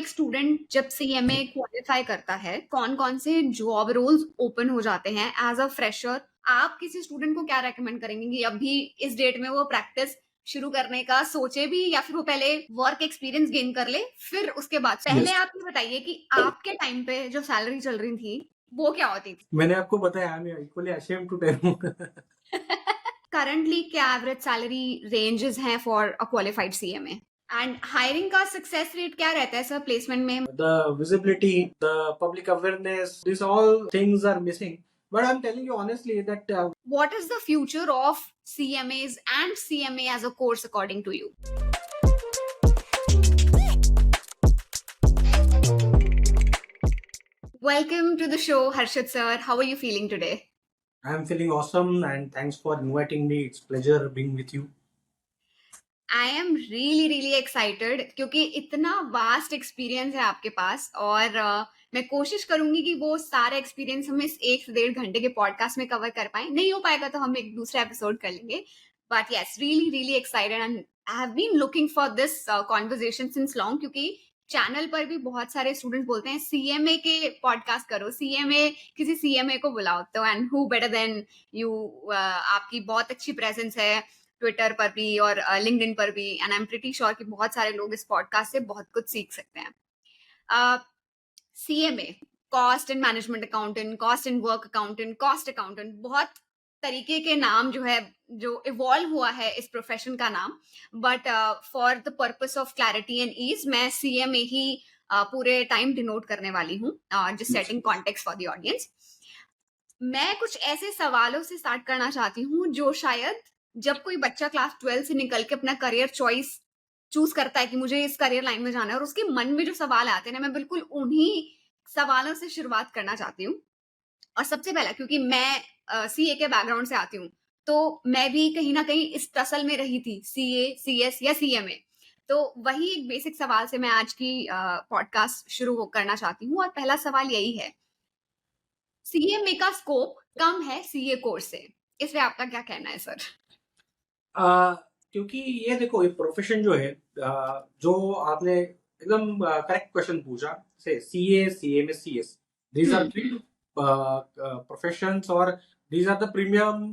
एक स्टूडेंट जब CMA qualify करता है, कौन-कौन से जॉब रोल्स ओपन हो जाते हैं एज अ फ्रेशर? आप किसी स्टूडेंट को क्या रेकमेंड करेंगे कि अभी इस डेट में वो प्रैक्टिस शुरू करने का सोचे भी या फिर वो पहले वर्क एक्सपीरियंस गेन कर ले, फिर उसके बाद पहले यस आप ये बताइए कि आपके टाइम पे जो सैलरी चल रही थी, वो क्या होती थी? मैंने आपको बताया I am equally ashamed to tell currently क्या एवरेज सैलरी रेंजेस हैं for a qualified CMA? And hiring का सक्सेस रेट क्या रहता है सर प्लेसमेंट में? the visibility, the public awareness, these all things are missing. But I'm telling you honestly that What is the future of CMAs and CMA as a course according to you? Welcome to the show, Harshit sir. How are you feeling today? I'm feeling awesome and thanks for inviting me. It's pleasure being with you. I am really excited क्योंकि इतना vast experience है आपके पास और मैं कोशिश करूंगी कि वो सारे एक्सपीरियंस हम इस 1 से 1.5 घंटे के पॉडकास्ट में कवर कर पाए. नहीं हो पाएगा तो हम एक दूसरा एपिसोड कर लेंगे. But yes, really excited and I have been looking for this conversation since long, क्योंकि चैनल पर भी बहुत सारे स्टूडेंट बोलते हैं सीएमए के पॉडकास्ट करो, सीएमए किसी सीएमए को बुलाओ. तो and who better than you, आपकी बहुत अच्छी प्रेजेंस है ट्विटर पर भी और लिंक्डइन पर भी, and I am pretty sure कि बहुत सारे लोग इस पॉडकास्ट से बहुत कुछ सीख सकते हैं. CMA, cost and management accountant, cost and work accountant, cost accountant, बहुत तरीके के नाम जो है, जो इवॉल्व हुआ है इस प्रोफेशन का नाम. But for the purpose of clarity and ease मैं सीएमए ही पूरे टाइम डिनोट करने वाली हूँ, just setting context for the audience. मैं कुछ ऐसे सवालों से स्टार्ट करना चाहती हूँ जो शायद जब कोई बच्चा क्लास 12 से निकल के अपना करियर चॉइस चूज करता है कि मुझे इस करियर लाइन में जाना है, और उसके मन में जो सवाल आते हैं ना, मैं बिल्कुल उन्हीं सवालों से शुरुआत करना चाहती हूँ. और सबसे पहला, क्योंकि मैं सीए के बैकग्राउंड से आती हूँ, तो मैं भी कहीं ना कहीं इस टसल में रही थी, सीए, सीएस या सीएमए. तो वही एक बेसिक सवाल से मैं आज की पॉडकास्ट शुरू करना चाहती हूँ. और पहला सवाल यही है, सीएमए का स्कोप कम है सीए कोर्स से, इस पे आपका क्या कहना है सर? आ, क्योंकि ये देखो ये प्रोफेशन जो है जो आपने एकदम करेक्ट क्वेश्चन पूछा से CA CMS CS these are three professions और these are the premium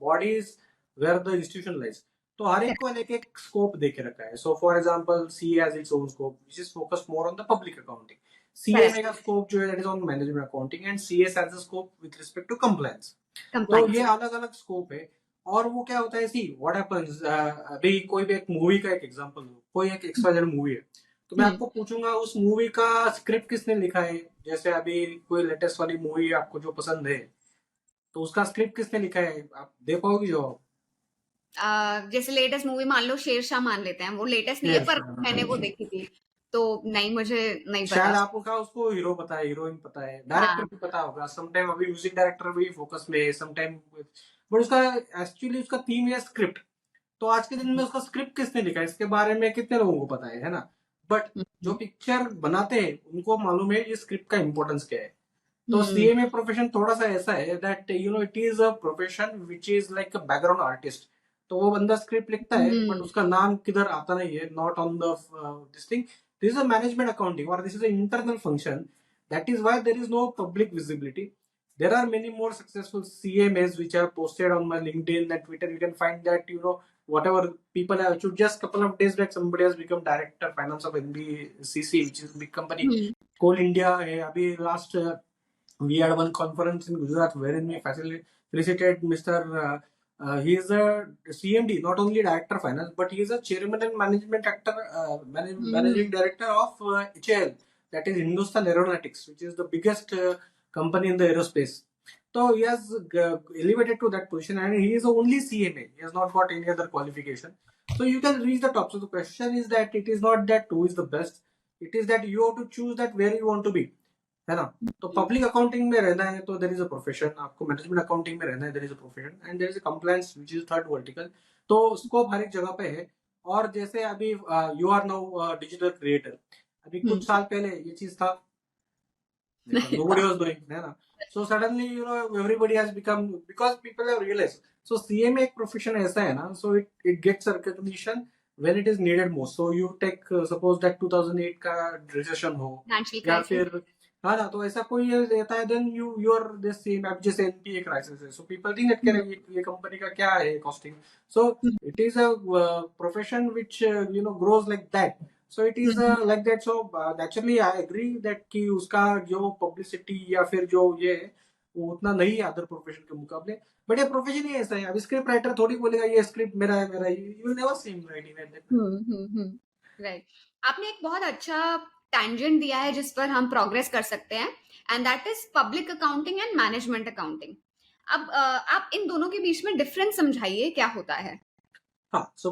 bodies where the institution lies. तो हर एक को एक एक स्कोप दे के रखा है. So for example CA has its own scope which is focus more on the public accounting. CMA का स्कोप जो है that is on management accounting and CS has a scope with respect to compliance. तो ये अलग अलग scope है. और वो क्या होता है, सी व्हाट हैपेंस, अभी कोई भी एक मूवी का एक एग्जांपल लो, कोई एक एक्सवाइजेड मूवी है, तो मैं आपको पूछूंगा उस मूवी का स्क्रिप्ट किसने लिखा है. जैसे अभी कोई लेटेस्ट वाली मूवी आपको जो पसंद है, तो उसका स्क्रिप्ट किसने लिखा है, आप देखोगे जो. जैसे लेटेस्ट मूवी मान लो शेरशाह मान लेते हैं, वो लेटेस्ट नहीं है यस पर मैंने वो देखी थी, तो नहीं, मुझे नहीं शायद पता. आपको क्या उसको हीरो पता है, हीरोइन पता है, डायरेक्टर हाँ. भी पता होगा. समटाइम अभी म्यूजिक डायरेक्टर भी फोकस में है समटाइम, बट उसका एक्चुअली उसका थीम है स्क्रिप्ट. तो आज के दिन में उसका स्क्रिप्ट किसने लिखा है इसके बारे में कितने लोगों को पता है ना. बट जो पिक्चर बनाते हैं उनको मालूम है ये स्क्रिप्ट का इंपॉर्टेंस क्या है. तो सीएमए प्रोफेशन थोड़ा सा ऐसा है that you know it is a profession which is like a background artist. तो वो बंदा स्क्रिप्ट लिखता है बट उसका नाम किधर आता नहीं है, not on the this thing. This is a management accounting और this is a internal function. That is why there is no public visibility. There are many more successful CMAs which are posted on my LinkedIn and Twitter. You can find that, you know, whatever people have. Just couple of days back, somebody has become director finance of NBCC, which is a big company. Coal India है. अभी last we had one conference in Gujarat wherein we facilitated Mr. He is a CMD, not only director of finance, but he is a chairman and managing director of HAL, that is Hindustan Aeronautics, which is the biggest company in the aerospace. So he has elevated to that position and he is the only CMA. He has not got any other qualification. So you can reach the top. So the question is that it is not that who is the best. It is that you have to choose that where you want to be. है ना. तो public accounting में रहना है तो there is a profession. आपको management accounting में रहना है, there is a profession. And there is a compliance which is third vertical. तो स्कोप हर एक जगह पे है. और जैसे अभी you are now digital creator. अभी कुछ साल पहले ये चीज था, nobody was doing, है ना. So suddenly you know everybody has become, because people have realized. So CMA एक प्रोफेशन ऐसा है ना, so it gets recognition when it is needed most. So you take suppose that 2008 का recession हो Financial या crisis. फिर हाँ ना, तो ऐसा कोई ये रहता है, then you are the same, अब जैसे NPA crisis है, so people think that ये कंपनी का क्या है costing. So it is a profession which grows like that. So it is like that. So naturally I agree that कि उसका जो publicity या फिर जो ये है, वो उतना नहीं है अदर प्रोफेशन के मुकाबले. बट ये प्रोफेशन ही ऐसा है. अब स्क्रिप्ट राइटर थोड़ी बोलेगा ये स्क्रिप्ट मेरा है, मेरा. You will never see him writing like that. Right. आपने एक बहुत अच्छा टैंजेंट दिया है जिस पर हम प्रोग्रेस कर सकते हैं, and that is public accounting and management accounting. अब आप इन दोनों के बीच में डिफरेंस समझाइए, क्या होता है? हाँ, so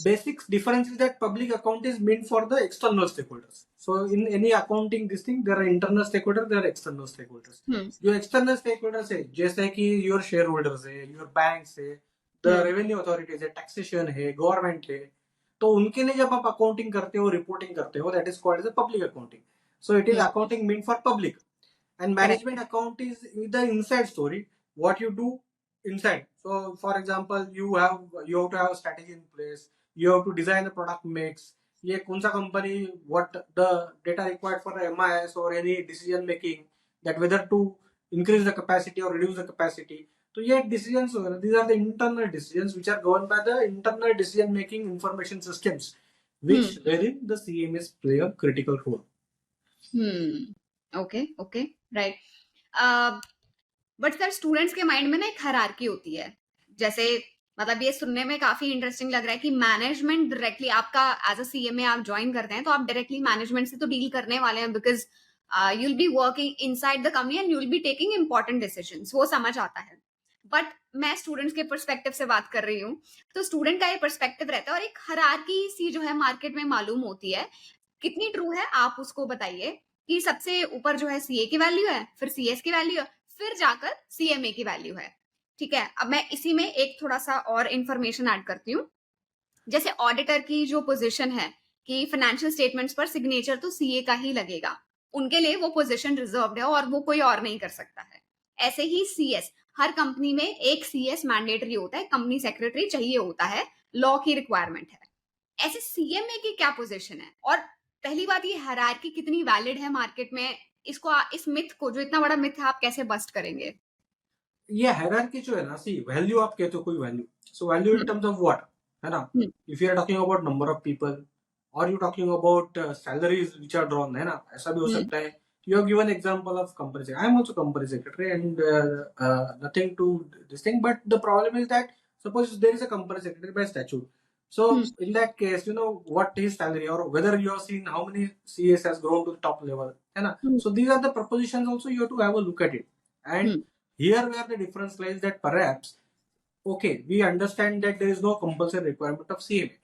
basic difference is that public account is meant for the external stakeholders. So in any accounting this thing, there are internal stakeholders, there are external stakeholders. जो external stakeholders है, जैसे कि your shareholders है, your banks है, the revenue authorities है, taxation है, government है, तो उनके लिए जब आप accounting करते हो, reporting करते हो, that is called as a public accounting. So it is accounting meant for public. And management account is the inside story, what you do inside. So for example, you have to have a strategy in place, you have to design the product mix, ये कौन सा company, what the data required for the MIS or any decision making, that whether to increase the capacity or reduce the capacity. तो ये decisions, these are the internal decisions which are governed by the internal decision making information systems, which wherein the CMS play a critical role. Okay, right. But sir, students के mind में ना एक hierarchy होती है. जैसे मतलब ये सुनने में काफी इंटरेस्टिंग लग रहा है कि मैनेजमेंट डायरेक्टली आपका एज अ सीएमए आप ज्वाइन करते हैं, तो आप डायरेक्टली मैनेजमेंट से तो डील करने वाले हैं, because you will be working inside the company and you will be taking important decisions. वो समझ आता है. बट मैं स्टूडेंट्स के पर्सपेक्टिव से बात कर रही हूँ, तो स्टूडेंट का ये पर्सपेक्टिव रहता है और एक हायरार्की सी जो है मार्केट में मालूम होती है. कितनी ट्रू है आप उसको बताइए कि सबसे ऊपर जो है सीए की वैल्यू है, फिर सीएस की वैल्यू है, फिर जाकर सीएमए की वैल्यू है. ठीक है. अब मैं इसी में एक थोड़ा सा और इंफॉर्मेशन ऐड करती हूँ. जैसे ऑडिटर की जो पोजीशन है कि फाइनेंशियल स्टेटमेंट्स पर सिग्नेचर तो सीए का ही लगेगा, उनके लिए वो पोजीशन रिजर्व्ड है और वो कोई और नहीं कर सकता है. ऐसे ही सीएस, हर कंपनी में एक सीएस मैंडेटरी होता है, कंपनी सेक्रेटरी चाहिए होता है, लॉ की रिक्वायरमेंट है. ऐसे सीएमए की क्या पोजीशन है? और पहली बात, ये हायरार्की कितनी वैलिड है मार्केट में? इसको इस मिथ को, जो इतना बड़ा मिथ है, आप कैसे बस्ट करेंगे? ये हायरार्की जो है ना, सी वैल्यू आप कहते हो कोई value, so value in terms of what, है ना. If you are talking about number of people और you talking about salaries which are drawn, है ना, ऐसा भी हो सकता है. You have given example of company secretary. I am also company secretary and nothing to this thing. But the problem is that suppose there is a company secretary by statute. So in that case, what is salary, or whether you have seen how many CS has grown to the top level, है ना. So these are the propositions also you have to have a look at it. And here where the difference lies, that perhaps okay, we understand that there is no compulsory requirement of CMA.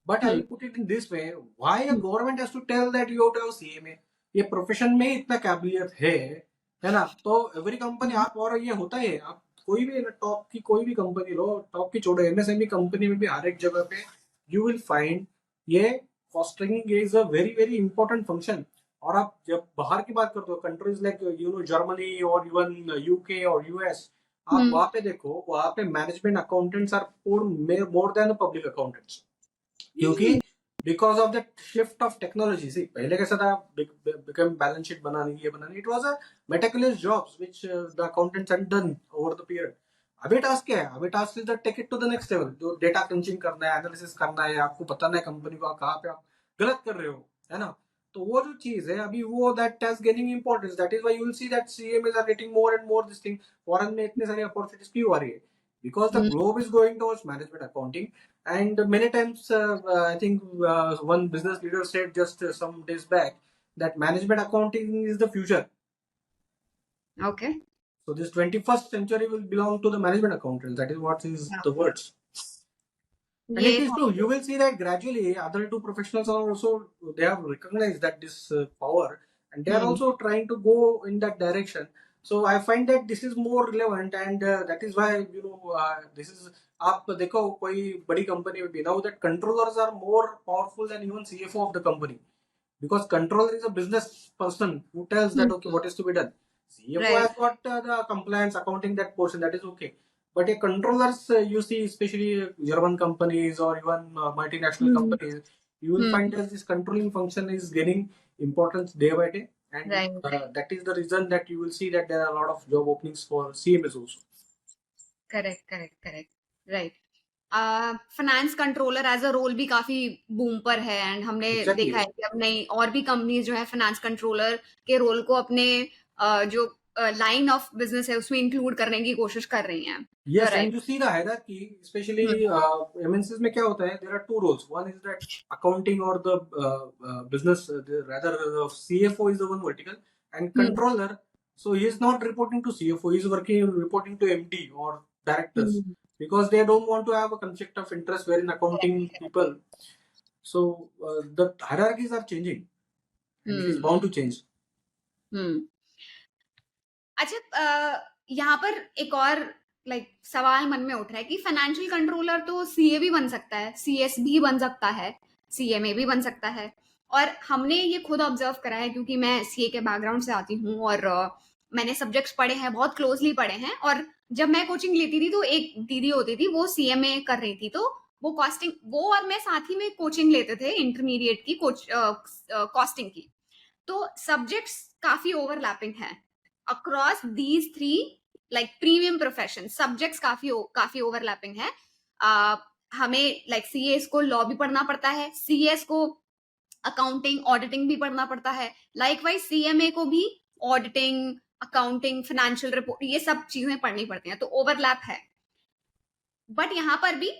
But I will put it in this way: why a government has to tell that you have to have CMA? ये profession में इतना काबिलियत है ना. तो every company आप, और ये होता है, आप कोई भी टॉप की कोई भी कंपनी लो, टॉप की छोड़ो, एमएसएमई कंपनी में भी हर एक जगह पे यू विल फाइंड ये fostering is a very very important function. और आप जब बाहर की बात करते हो, कंट्रीज लाइक जर्मनी और इवन यूके और यूएस, आप वहां पे देखो, वहां पे management accountants are more than public accountants. क्योंकि because of the shift of technology, see, पहले कैसा था, become balance sheet बनानी, ये बनानी, it was a meticulous jobs which the accountants had done over the period. अभी टास्क क्या है? अभी task is take it to the next level. जो डेटा क्रंचिंग करना है, एनालिसिस करना है, आपको बताना है कंपनी को कहाँ पे आप गलत कर रहे हो, है ना. तो वो जो चीज है अभी, वो that is gaining importance. That is why you will see that CMS are getting more and more this thing. Foreign में इतने सारी अपॉर्चुनिटीज क्यों आ रही है? Because the globe is going towards management accounting. And many times, I think one business leader said just some days back that management accounting is the future. Okay. So this 21st century will belong to the management accountants. That is what is the words. And it is true. You will see that gradually other two professionals are also, they have recognized that this power, and they are also trying to go in that direction. So I find that this is more relevant, and that is why this is. आप देखो कोई बड़ी company में भी now that controllers are more powerful than even CFO of the company, because controller is a business person who tells that okay, what is to be done. CFO has got the compliance, accounting, that portion, that is okay. But a controllers, you see, especially German companies or even multinational Hmm. companies, you will Hmm. find that this controlling function is gaining importance day by day, and Right. that is the reason that you will see that there are a lot of job openings for CMS also. Correct correct correct right finance controller as a role भी काफी boom पर है and हमने Exactly. देखा है कि अब नई और भी कंपनीज जो है फाइनेंस कंट्रोलर के रोल को अपने जो लाइन ऑफ बिजनेस है उसमें इंक्लूड करने की कोशिश कर रही हैं Yes, and right you see the hierarchy, especially MNCs में क्या होता है? There are two roles. One is that accounting or the business, rather CFO is the one vertical, and controller. So he is not reporting to CFO. He is working reporting to MD or directors because they don't want to have a conflict of interest wherein accounting people. So the hierarchies are changing, and it is bound to change. अच्छा यहाँ पर एक और सवाल मन में उठ रहा है कि फाइनेंशियल कंट्रोलर तो सीए भी बन सकता है, सीएस भी बन सकता है, सीएमए भी बन सकता है। और हमने ये खुद ऑब्जर्व करा है क्योंकि मैं सीए के बैकग्राउंड से आती हूँ और मैंने सब्जेक्ट्स पढ़े हैं, बहुत क्लोजली पढ़े हैं। और जब मैं कोचिंग लेती थी तो एक दीदी होती थी, वो सीएमए कर रही थी, तो वो और मैं साथ ही में कोचिंग लेते थे इंटरमीडिएट की कॉस्टिंग की। तो सब्जेक्ट्स काफी ओवरलैपिंग है across these three premium profession. Subjects काफी ओवरलैपिंग है। हमें सीएस को लॉ भी पढ़ना पड़ता है, सीएस को अकाउंटिंग ऑडिटिंग भी पढ़ना पड़ता है, लाइकवाइज सीएमए को भी ऑडिटिंग, अकाउंटिंग, फाइनेंशियल रिपोर्ट, ये सब चीजें पढ़नी पड़ती हैं, तो ओवरलैप है। बट यहाँ पर भी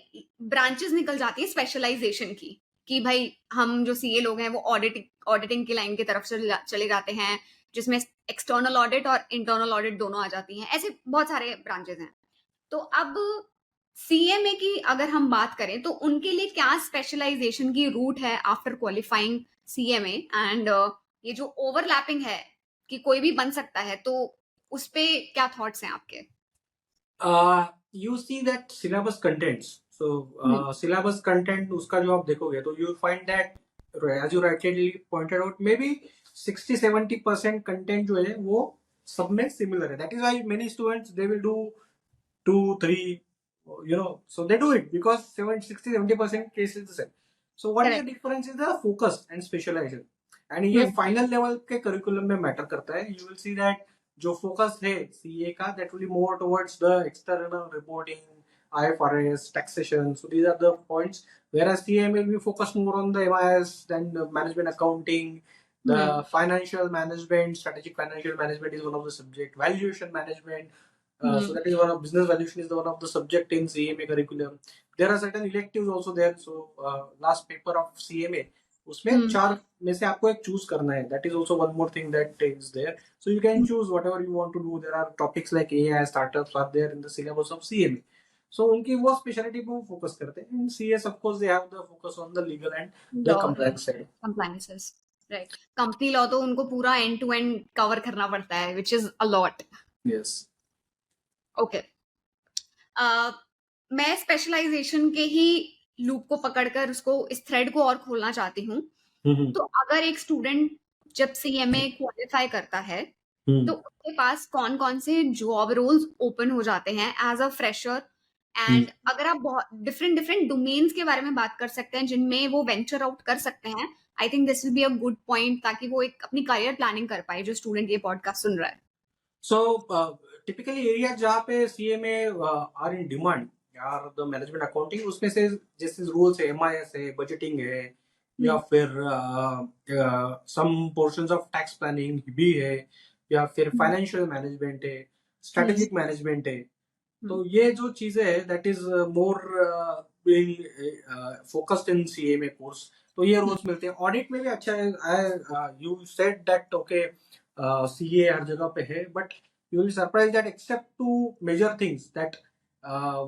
ब्रांचेस निकल जाती है स्पेशलाइजेशन की, कि भाई हम जो सीए लोग हैं वो ऑडिटिंग की लाइन की तरफ चले जाते हैं, जिसमें एक्सटर्नल ऑडिट और इंटरनल ऑडिट दोनों आ जाती हैं। ऐसे बहुत सारे ब्रांचेस हैं। तो अब सीएमए की अगर हम बात करें तो उनके लिए क्या स्पेशलाइजेशन की रूट है आफ्टर क्वालिफाइंग सीएमए, एंड ये जो ओवरलैपिंग है कि कोई भी बन सकता है, तो उस पे क्या थॉट्स हैं आपके? You see that syllabus contents. So syllabus content उसका जो आप देखोगे तो you find that as you rightly pointed out, maybe 60-70% content जो है वो सब में similar है. That is why many students they will do 2-3, so they do it because 60-70% cases the same. So what is the difference is the focus and specialization. And ये final level के curriculum में matter करता है. You will see that जो focus है CA का, that will be more towards the external reporting, IFRS, taxation. So these are the points. Whereas CA will be focused more on the MIS, then the management accounting, the financial management, strategic financial management is one of the subject, valuation management. So that is one of business valuation is the one of the subject in CMA curriculum. There are certain electives also there. So last paper of CMA, उसमें 4 में से आपको एक choose करना है. That is also one more thing that is there. So you can choose whatever you want to do. There are topics like AI startups are there in the syllabus of CMA. So उनकी वो specialty पे वो focus करते हैं. In CS of course they have the focus on the legal and the compliance side. Compliances, right. Company law तो उनको पूरा and to and cover करना पड़ता है, which is a lot. Yes. Okay. मैं स्पेशलाइजेशन के ही लूप को पकड़कर उसको इस थ्रेड को और खोलना चाहती हूँ। तो अगर एक स्टूडेंट जब सीएमए क्वालिफाई करता है तो उसके पास कौन कौन से जॉब रोल्स ओपन हो जाते हैं एज अ फ्रेशर, एंड अगर आप बहुत डिफरेंट डोमेन्स के बारे में बात कर सकते हैं जिनमें वो वेंचर आउट कर सकते हैं, I think this will be a good point, ताकि वो एक अपनी करियर प्लानिंग कर पाए जो स्टूडेंट ये पॉडकास्ट सुन रहा है। So typically एरिया जहाँ पे सीएमए आर इन डिमांड यार द मैनेजमेंट अकाउंटिंग, उसमें से जैसे रूल्स है, एमआईएस है, बजटिंग है, या फिर सम पोर्शंस ऑफ टैक्स प्लानिंग भी है, या फिर फाइनेंशियल मैनेजमेंट है, स्ट्रेटेजिक मैनेजमेंट है। तो ये जो चीजें है that is more being focused in CMA course, तो ये रोल्स मिलते हैं। ऑडिट में भी अच्छा है। You said that okay CA हर जगह पे है, but you will be surprised that except two major things that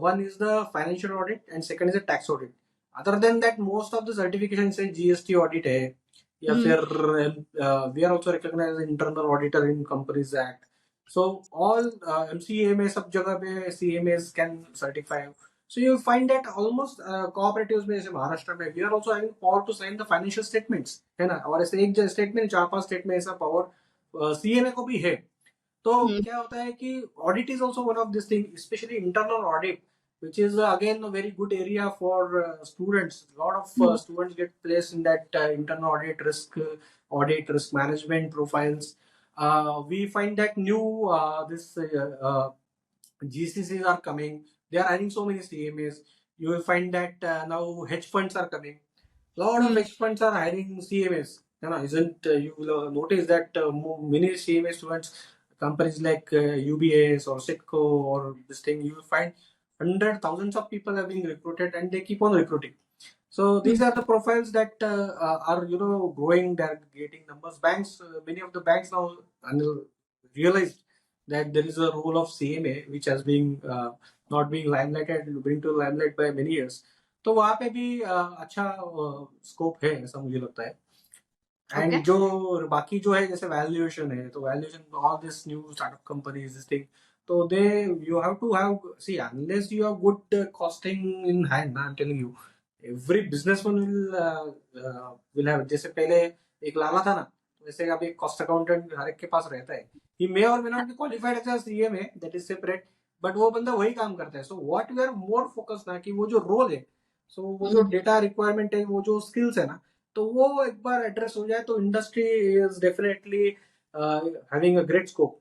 one is the financial audit and second is the tax audit. Other than that, most of the certifications say GST audit है, या फिर we are also recognized as internal auditor in Companies Act. So all MCA में सब जगह पे CMAs can certify. So you will find that almost cooperatives में जैसे महाराष्ट्र में we are also having power to sign the financial statements, है ना। और ऐसे एक स्टेट में 4-5 स्टेट में ऐसा पावर CMA को भी है। तो हम्म क्या होता है कि audit is also one of this thing, specially internal audit, which is again a very good area for students. A lot of hmm students get placed in that internal audit, risk management profiles. We find that new this GCCs are coming. They are adding so many CMAs. You will find that now hedge funds are coming. A lot of hmm hedge funds are hiring CMAs. You know, isn't you will notice that many CMA students, companies like UBS or Sitco or this thing, you will find hundred thousands of people are being recruited, and they keep on recruiting. So these are the profiles that are growing. They're getting numbers. Banks, many of the banks now realized that there is a role of CMA which has been not being limelighted, bring to limelight by many years. तो वहाँ पे भी अच्छा scope है ऐसा मुझे लगता है. ओके एंड जो बाकी जो है जैसे वैल्यूएशन है, तो valuation all this new startup companies this thing, तो they you have to have see unless you have good costing in hand, I am telling you every businessman will have. जैसे पहले एक लाला था ना, वैसे अभी एक कॉस्ट अकाउंटेंट हर एक के पास रहता है. ही मे और may not be qualified as a CMA, that is separate, but वो बंदा वही काम करता है. So what we are more focus ना कि वो जो रोल है, सो वो जो डेटा रिक्वायरमेंट है, वो जो स्किल्स है ना, तो वो एक बार एड्रेस हो जाए तो industry is definitely having a great scope.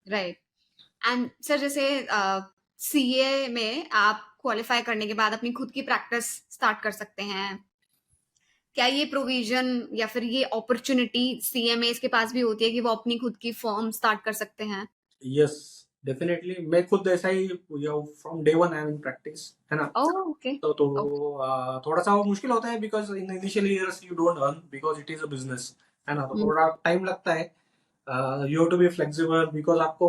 Right. And sir जैसे सीए में आप क्वालिफाई करने के बाद अपनी खुद की प्रैक्टिस स्टार्ट कर सकते हैं. क्या ये प्रोविजन या फिर ये अपॉर्चुनिटी सीएमएस के पास भी होती है कि वो अपनी खुद की फर्म स्टार्ट कर सकते हैं? Yes, definitely. मैं खुद ऐसा ही from day one I am in practice, है ना. Oh okay. तो ओके. थोड़ा सा वो मुश्किल होता है because in initial years you don't earn because it is a business, है ना. तो थोड़ा टाइम लगता है. You have to be flexible because आपको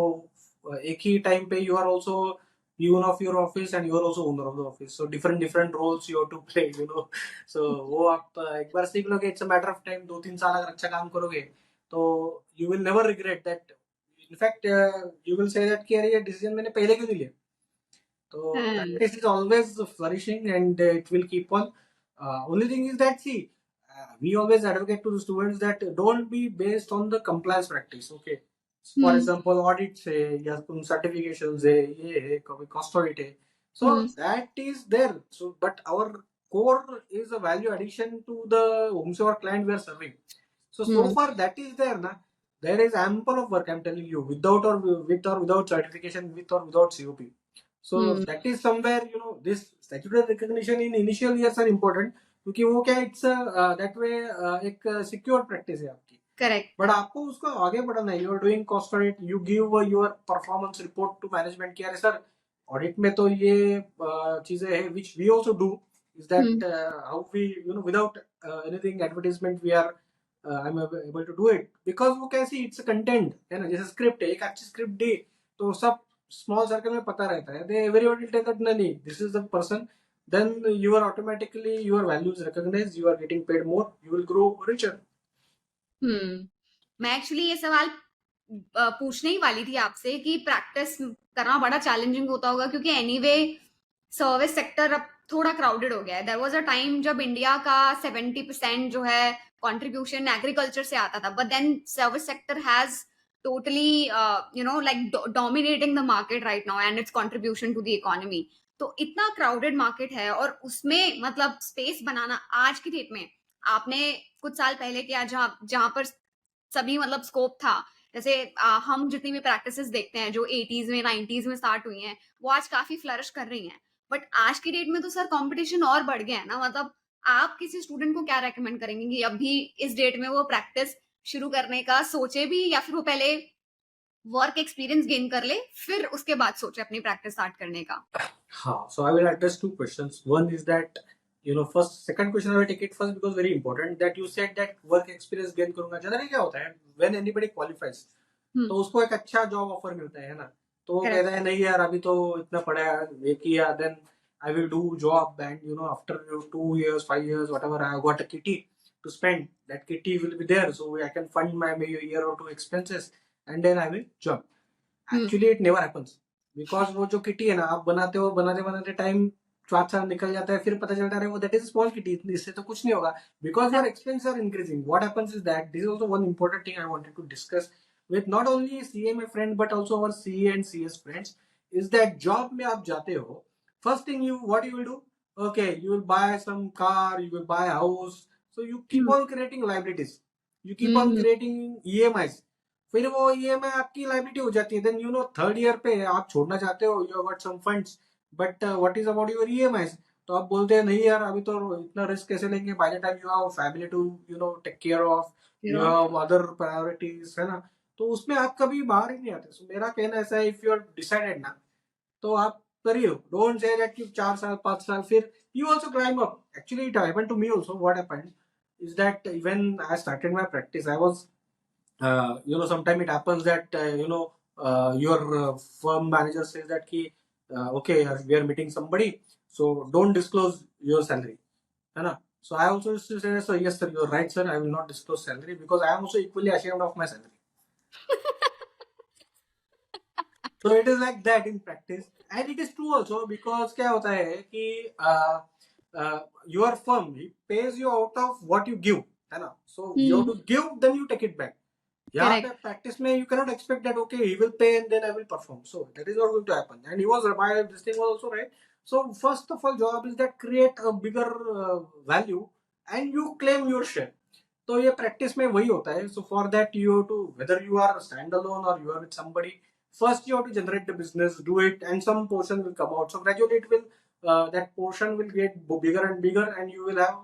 एक ही टाइम पे you are also peon of your office and you are also owner of the office, so different different roles you have to play, so वो आप एक बार सीख लोगे, it's a matter of time. 2-3 साल अगर अच्छा काम करोगे तो you will never regret that. In fact you will say that कि अरे ये डिसीजन मैंने पहले क्यों नहीं लिया. So practice is always flourishing and it will keep on. Only thing is that see, we always advocate to the students that don't be based on the compliance practice. Okay. For example, audits है या तुम certifications है, ये है, कभी cost audit है. So that is there. So but our core is a value addition to the whomsoever client we are serving. So far that is there na. There is ample of work, I'm telling you, without or with or without certification, with or without COP. So that is somewhere this statutory recognition in initial years are important, क्योंकि वो क्या it's that way एक secure practice है आपकी. Correct. But आपको उसको आगे बढ़ाना है. You are doing cost audit, you give your performance report to management कि अरे सर ऑडिट में तो ये चीजें हैं which we also do. Is that how we without anything advertisement we are I am able to do it because वो कैसी it's content है ना. जैसे स्क्रिप्ट है, एक अच्छी स्क्रिप्ट दी तो सब स्मॉल सर्कल में पता रहता है. दे एवरीवन विल टेल दैट नहीं, this is the person. Then you are automatically your value is recognized, you are getting paid more, you will grow richer. मैं एक्चुअली ये सवाल पूछने ही वाली थी आपसे कि प्रैक्टिस करना बड़ा चैलेंजिंग होता होगा क्योंकि एनीवे सर्विस सेक्टर अब थोड़ा क्राउडेड हो गया है. देयर वाज अ टाइम जब इंडिया का 70% जो है कंट्रीब्यूशन एग्रीकल्चर से आता था, but then service sector has totally like dominating the market right now and its contribution to the economy. तो इतना crowded market है और उसमें मतलब स्पेस बनाना आज की डेट में आपने कुछ साल पहले किया जहां जहां पर सभी मतलब स्कोप था. जैसे हम जितनी भी प्रैक्टिसेस देखते हैं जो 80s में 90s में स्टार्ट हुई हैं वो आज काफी फ्लरिश कर रही हैं. बट आज की डेट में तो सर कंपटीशन और बढ़ गया है ना. मतलब आप किसी स्टूडेंट को क्या रेकमेंड करेंगे कि अभी इस डेट में वो प्रैक्टिस शुरू करने का सोचे भी या फिर वो पहले वर्क एक्सपीरियंस गेन कर ले फिर उसके बाद सोचे अपनी प्रैक्टिस स्टार्ट करने का? हाँ, so I will address two questions. One is that second question I will take it first because very important that you said that work experience gain करूंगा. जनरली क्या होता है when anybody qualifies तो उसको एक अच्छा जॉब ऑफर मिलता है ना. तो वो कहता है नहीं यार अभी तो इतना पढ़ा है, ये किया, then I will do job and after 2 years 5 years whatever I have got a kitty to spend, that kitty will be there so I can fund my maybe a year or two expenses and then I will job. Actually it never happens because वो जो kitty है ना आप बनाते हो, बनाते बनाते time 4 साल निकल जाता है, फिर पता चलता है वो दैट इज स्मॉल किटी, इससे तो कुछ नहीं होगा because your expense are increasing. What happens is that this is also one important thing I wanted to discuss. with not only CMA friend but also our CA and CS friends is that job में आप जाते हो, first thing you what you will do, okay, you will buy some car, you will buy a house, so you keep on creating liabilities, you keep on creating EMIs, फिर वो EMI आपकी liability हो जाती है, then you know third year पे आप छोड़ना चाहते हो, you have got some funds, but what is about your EMIs? तो आप बोलते हैं नहीं यार अभी तो इतना रिस्क कैसे लेंगे, by the time you have family to you know take care of, You you know. Have other priorities, है ना, तो उसमें आप कभी बाहर ही नहीं आते। सो मेरा कहना ऐसा है, इफ यू आर डिसाइडेड ना, तो आप करिए, डोंट से दैट कि 4 साल 5 साल फिर you also climb up. Actually it happened to me also, what happened is that when I started my practice, I was, sometimes it happens that, your firm manager says that ki, okay, we are meeting somebody, so don't disclose your salary, है ना? So I also used to say, so yes sir, you're right sir, I will not disclose salary because I am also equally ashamed of my salary. So it is like that in practice, and it is true also because क्या होता है कि your firm he pays you out of what you give, है ना? So you have to give, then you take it back. यहाँ पे Correct. practice में you cannot expect that okay he will pay and then I will perform. So that is not going to happen. And he was right. This thing was also right. So first of all, job is that create a bigger value and you claim your share. तो ये practice में वही होता है. So for that you have to, whether you are stand alone or you are with somebody, first you have to generate the business, do it, and some portion will come out. So gradually it will, that portion will get bigger and bigger, and you will have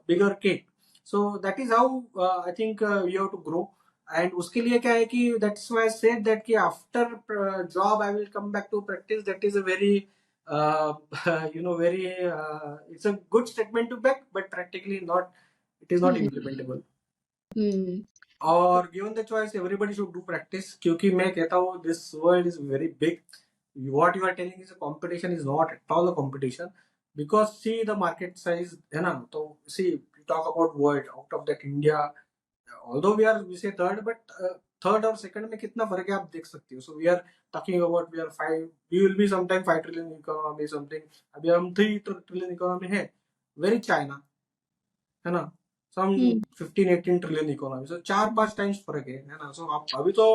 bigger cake. So that is how I think you have to grow. And उसके लिए क्या है कि that's why I said that कि after job I will come back to practice. That is a very very it's a good statement to back, but practically not, it is not implementable. और given the choice everybody should do practice, क्योंकि मैं कहता हूँ this world is very big. What you are telling is a competition is not at all a competition, because see the market size, है ना? तो see, we talk about world, out of that India, although we say third, but third और second में कितना फर्क है आप देख सकते हो. So we are talking about, we will be sometime 5 trillion economy something, अभी हम 3 trillion economy है, very China, है ना, some 15-18 ट्रिलियन इकोनॉमी. सो 4-5 टाइम्स फर्क है ना. सो आप अभी तो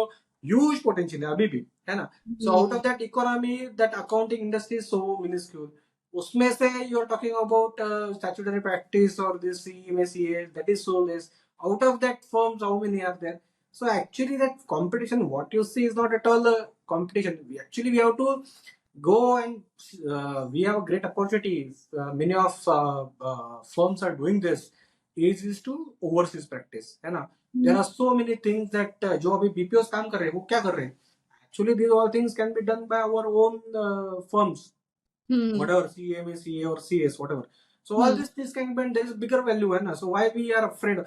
ह्यूज पोटेंशियल है अभी भी, है ना. So out of that economy, that accounting industry is so minuscule. उसमें से you are talking about statutory practice और this CMA that is so less. Out of that firms how many are there? So actually that competition what you see is not at all a competition. We have to go and we have a great opportunity. Many of firms are doing this, is to overseas practice, है ना. There are so many things that जो अभी BPOs काम कर रहे हैं वो क्या कर रहे हैं? Actually these all things can be done by our own firms, whatever CMA, CA or CS, whatever. So all this can be, there is bigger value, है ना. So why we are afraid?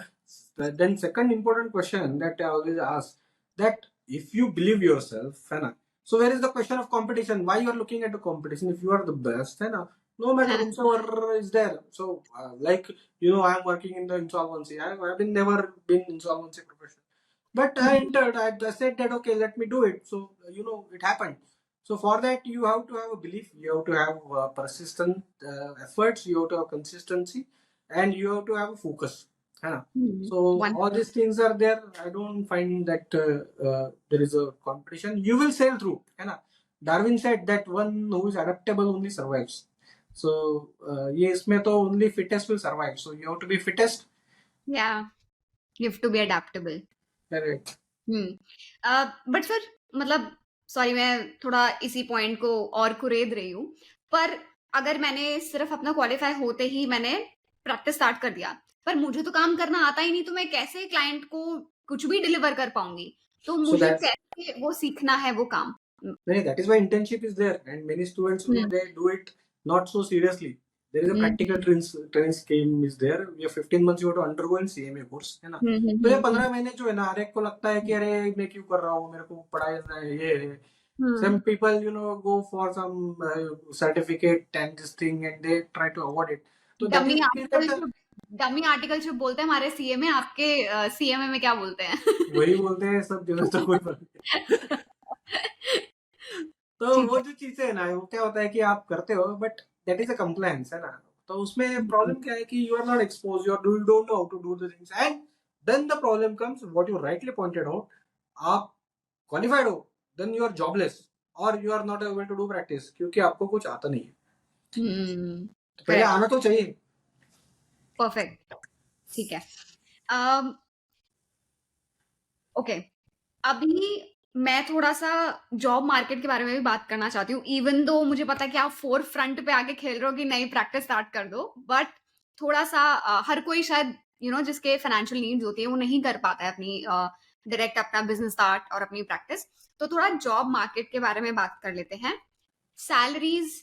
Then second important question that I always ask, that if you believe yourself, है ना, so where is the question of competition? Why you are looking at the competition if you are the best, है ना? No matter whomsoever is there. So like I am working in the insolvency. I have been never been insolvency professional, but I entered. I said that okay, let me do it. So it happened. So for that you have to have a belief, you have to have persistent efforts, you have to have consistency, and you have to have a focus, है ना. So all these things are there. I don't find that there is a competition. You will sail through, है ना. Darwin said that one who is adaptable only survives. So ये इसमें तो only fittest will survive. So you have to be fittest. Yeah, you have to be adaptable. Correct. But sir मतलब sorry मैं थोड़ा इसी point को और कुरेद रही हूँ, पर अगर मैंने सिर्फ अपना क्वालिफाई होते ही मैंने प्रैक्टिस स्टार्ट कर दिया, पर मुझे तो काम करना आता ही नहीं, तो मैं कैसे क्लाइंट को कुछ भी डिलीवर कर पाऊंगी? तो So मुझे that's कैसे वो सीखना है वो काम? that is why internship is there, and many students they do it not so seriously. There is a practical training scheme is there. We have 15 months you have to undergo in CMA course, है ना. तो ये 15 महीने जो है ना, हर एक को लगता है कि अरे मैं क्यों कर रहा हूँ, मेरे को पढ़ाई ये है. Some people go for some certificate and this thing and they try to avoid it. So that is dummy article बोलते हैं हमारे सीए में, आपके सीएमए में क्या बोलते हैं? वही बोलते हैं सब जगह, तो कोई फर्क नहीं. तो वो जो चीजें है ना, वो क्या होता है कि आप करते हो but that is a compliance, है ना. तो उसमें प्रॉब्लम क्या है कि you are not expose, you don't know how to do the things, and then the problem comes what you rightly pointed out, आप क्वालिफाइड हो देन यू आर जॉबलेस और you are not able to do practice क्योंकि आपको कुछ आता नहीं है। तो पहले करेक्ट, आना तो चाहिए। परफेक्ट, ठीक है। ओके, अभी मैं थोड़ा-सा जॉब मार्केट के बारे में भी बात करना चाहती हूँ। इवन दो मुझे पता है कि आप फ़ोर फ्रंट पे आके खेल रहे हो कि नहीं प्रैक्टिस स्टार्ट कर दो, बट थोड़ा-सा हर कोई शायद जिसके फाइनेंशियल नीड्स होती है वो नहीं कर पाता है अपनी डायरेक्ट अपना बिज़नेस स्टार्ट और अपनी प्रैक्टिस। तो थोड़ा जॉब मार्केट के बारे में बात कर लेते हैं। सैलरीज़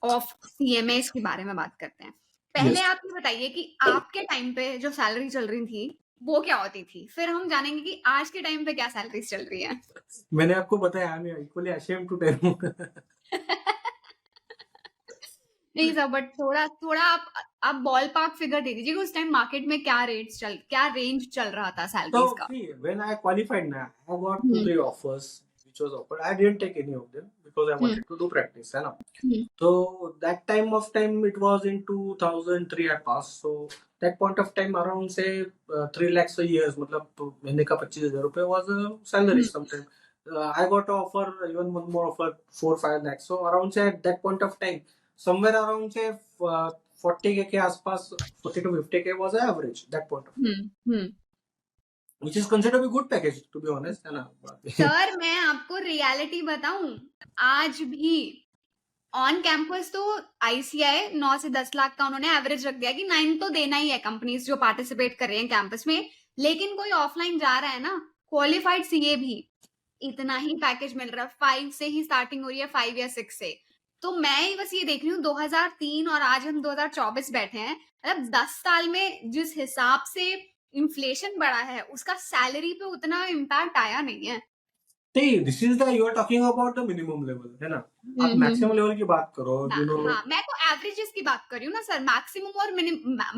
ऑफ सीएमएस के बारे में बात करते हैं। पहले यस। आप ये बताइए कि आपके टाइम पे जो सैलरी चल रही थी वो क्या होती थी? फिर हम जानेंगे कि आज के टाइम पे क्या सैलरीज़ चल रही हैं। मैंने आपको बताया I am equally ashamed to tell. नहीं सर, बट थोड़ा थोड़ा आप बॉल पार्क फिगर दे दीजिए कि उस टाइम मार्केट में क्या रेंज चल रहा था सैलरीज So का। see, when I qualified now, I got two, hmm, three offers which was offered. I didn't take any of them because I hmm, wanted to do practice, है ना? हम्म, So that time it was in 2003 I passed. So that point of time around say 3 lakhs a year मतलब तो महीने का 25,000 रुपए was a salary hmm, sometime. I got an offer even one more offer 4-5 lakhs. So around say at that point of time somewhere around say 40k के आसपास 40 to 50k was the average that point of time. Hmm, hmm. Which is considered a good package to be honest, है ना? Sir मैं आपको reality बताऊं, आज भी on campus तो आईसीआई 9 से 10 लाख का उन्होंने एवरेज रख दिया कि 9 तो देना ही है कंपनीज जो पार्टिसिपेट कर रहे हैं कैंपस में। लेकिन कोई ऑफलाइन जा रहा है ना, क्वालिफाइड सीए भी इतना ही पैकेज मिल रहा है। 5 से ही स्टार्टिंग हो रही है, 5 या 6 से। तो मैं बस ये देख रही हूँ 2003 और आज हम 2024 बैठे हैं, मतलब 10 साल में जिस हिसाब से इन्फ्लेशन बढ़ा है उसका सैलरी पे उतना इम्पैक्ट आया नहीं है। नहीं, this is the you are talking about the minimum level, है ना? आप मैक्सिमम हम्म। लेवल की बात करो, हाँ, यू नो। हाँ, मैं तो एवरेजेस की बात कर रही हूँ ना सर। मैक्सिमम और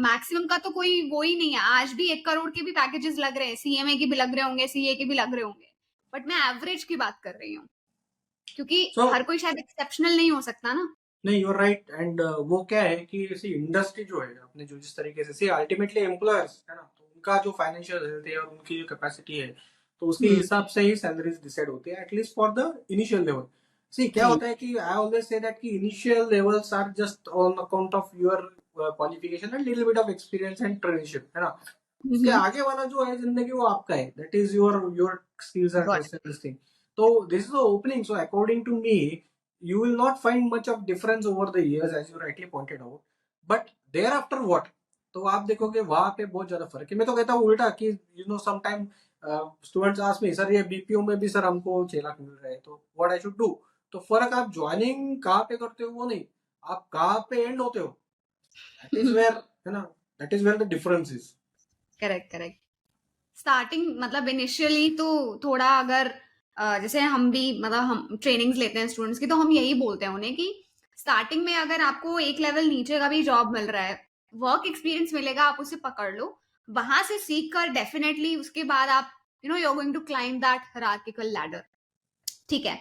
मैक्सिमम का तो कोई वो ही नहीं है। आज भी 1 करोड़ के भी पैकेजेस लग रहे हैं, सीएमए के भी लग रहे होंगे, सीए के भी लग रहे होंगे, बट मैं एवरेज की बात कर रही हूँ क्योंकि सो हर कोई शायद एक्सेप्शनल नहीं हो सकता ना। नहीं, यू आर राइट। एंड वो क्या है कि ऐसी इंडस्ट्री जो है अपने जो जिस तरीके से सी अल्टीमेटली एम्प्लॉयर्स है ना, तो उनका जो फाइनेंशियल हेल्थ है और उनकी जो कैपेसिटी है तो उसके हम्म, हिसाब से ही सैलरीज डिसाइड होती है at least for the initial level. See क्या हम्म, होता है कि आई ऑलवेज से दैट कि initial levels are just on account of your qualification and little bit of experience and trainingship, है ना? उसके हम्म, आगे वाला जो है जिंदगी वो आपका है, that is your skills and got it. Personal thing. तो this is the opening. So according to me you will not find much of difference over the years as you rightly pointed out, but thereafter what? तो आप देखोगे वहां पे बहुत ज्यादा फर्क है। मैं तो कहता हूँ उल्टा कि you know some time students ask me sir ये बीपीओ में भी सर हमको 6 लाख मिल रहा है तो व्हाट आई शुड डू। तो फर्क आप ज्वाइनिंग कहाँ पे करते हो वो नहीं, आप कहाँ पे एंड होते हो, दैट इज वेयर, है ना? That is where the difference is. Correct, correct. Starting मतलब इनिशियली तो थोड़ा अगर जैसे हम भी मतलब हम ट्रेनिंग्स लेते हैं स्टूडेंट्स की, तो हम यही बोलते हैं उन्हें कि स्टार्टिंग में अगर आपको एक लेवल नीचे का भी जॉब मिल रहा है, वर्क एक्सपीरियंस मिलेगा, आप उसे पकड़ लो, वहां से सीख कर डेफिनेटली उसके बाद आप you are going to climb that hierarchical ladder. ठीक है।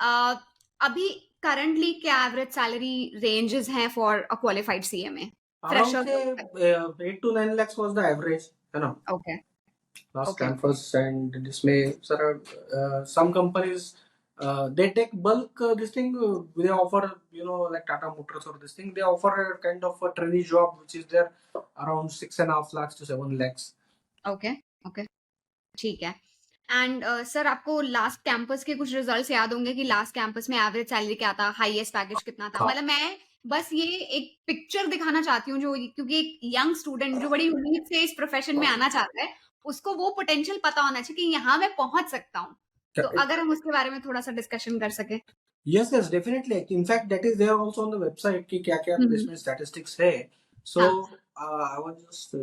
अ, अभी करंटली क्या एवरेज सैलरी रेंजेस हैं for a qualified CMA around fresher? से 8 to 9 lakhs was the average, है ना? Okay, last okay, campus and dismay sir, some companies they take bulk this thing, they offer, you know, like Tata Motors or this thing, they offer a kind of a trainee job which is there around 6.5 lakhs to 7 lakhs. Okay, okay, ठीक है। And sir आपको last campus के कुछ results याद होंगे कि last campus में average salary क्या था, हाईएस्ट पैकेज कितना था? हाँ। मतलब मैं बस ये एक पिक्चर दिखाना चाहती हूँ, जो क्योंकि एक यंग स्टूडेंट जो बड़ी उम्मीद से इस प्रोफेशन में आना चाहता है, उसको वो पोटेंशियल पता होना चाहिए कि यहाँ मैं पहुंच सकता हूँ। तो अगर हम उसके बारे में थोड़ा सा डिस्कशन कर सके। Yes, yes, definitely. In fact, that is there also on the website कि क्या क्या हम्म, placement statistics है. So हाँ, I was just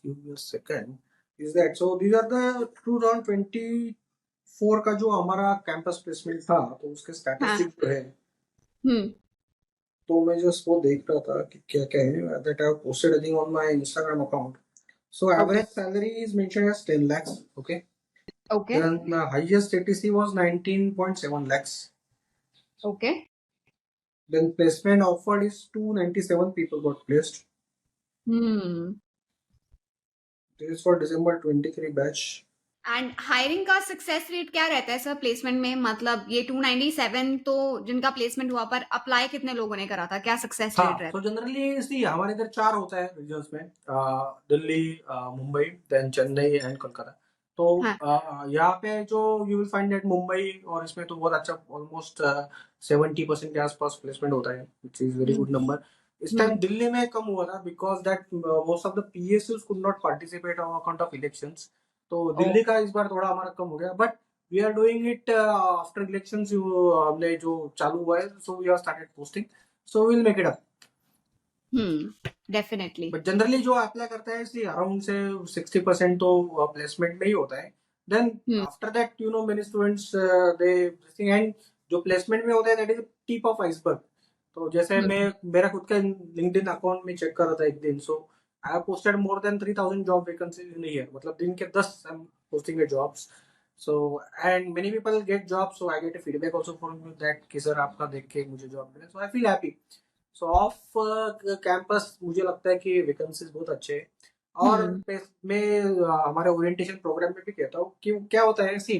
give me a second. Is that so? These are the 2024 का जो हमारा campus placement था तो उसके हाँ, statistics जो है हम्म, तो मैं जस्ट वो देख रहा था कि क्या क्या है that I have posted I think on my Instagram account. So okay, average salary is mentioned as 10 lakhs. Okay. Okay, Then highest ATC was 19.7 lakhs. Okay, Then placement offered is 297 people got placed. Hmm, This is for December 23 batch. And hiring का success rate क्या रहता है sir placement में? मतलब ये 297 तो जिनका placement हुआ, पर अप्लाई कितने लोगों ने करा था? क्या सक्सेस रेट हाँ, रहता तो जनरली सी हमारे इधर 4 होता है रीजन्स में, दिल्ली, मुंबई, देन चेन्नई एंड कोलकाता। तो है? हाँ। यहाँ पे जो you will find that Mumbai, और इसमें तो बहुत अच्छा, ऑलमोस्ट 70% के आसपास प्लेसमेंट होता है, which is very hmm. Good number. इस टाइम हम्म। दिल्ली में कम हुआ था because that most of the PSUs could not participate on account of elections. तो ओ। दिल्ली का इस बार थोड़ा हमारा कम हो गया, but we are doing it after elections. हमने जो चालू हुआ है, so we are started posting, so will make it up. Definitely. But generally जो अप्लाई करता है इसलिए अराउंड से 60% तो प्लेसमेंट में ही होता है। Then hmm. After that many students they and जो प्लेसमेंट में होता है that is tip of iceberg. तो जैसे मैं हम्म। मेरा खुद का लिंक्डइन अकाउंट में चेक कर रहा था एक दिन, so I have posted more than 3000 job vacancies in year, मतलब दिन के 10 I am posting a jobs. So and many people get job, so I get a feedback also from you that कि sir आपका देख के मुझे job मिला, so I feel happy. So off campus मुझे लगता है कि वैकेंसीज बहुत अच्छे हैं। और हम्म। मैं हमारे ओरिएंटेशन प्रोग्राम में भी कहता हूँ कि क्या होता है, see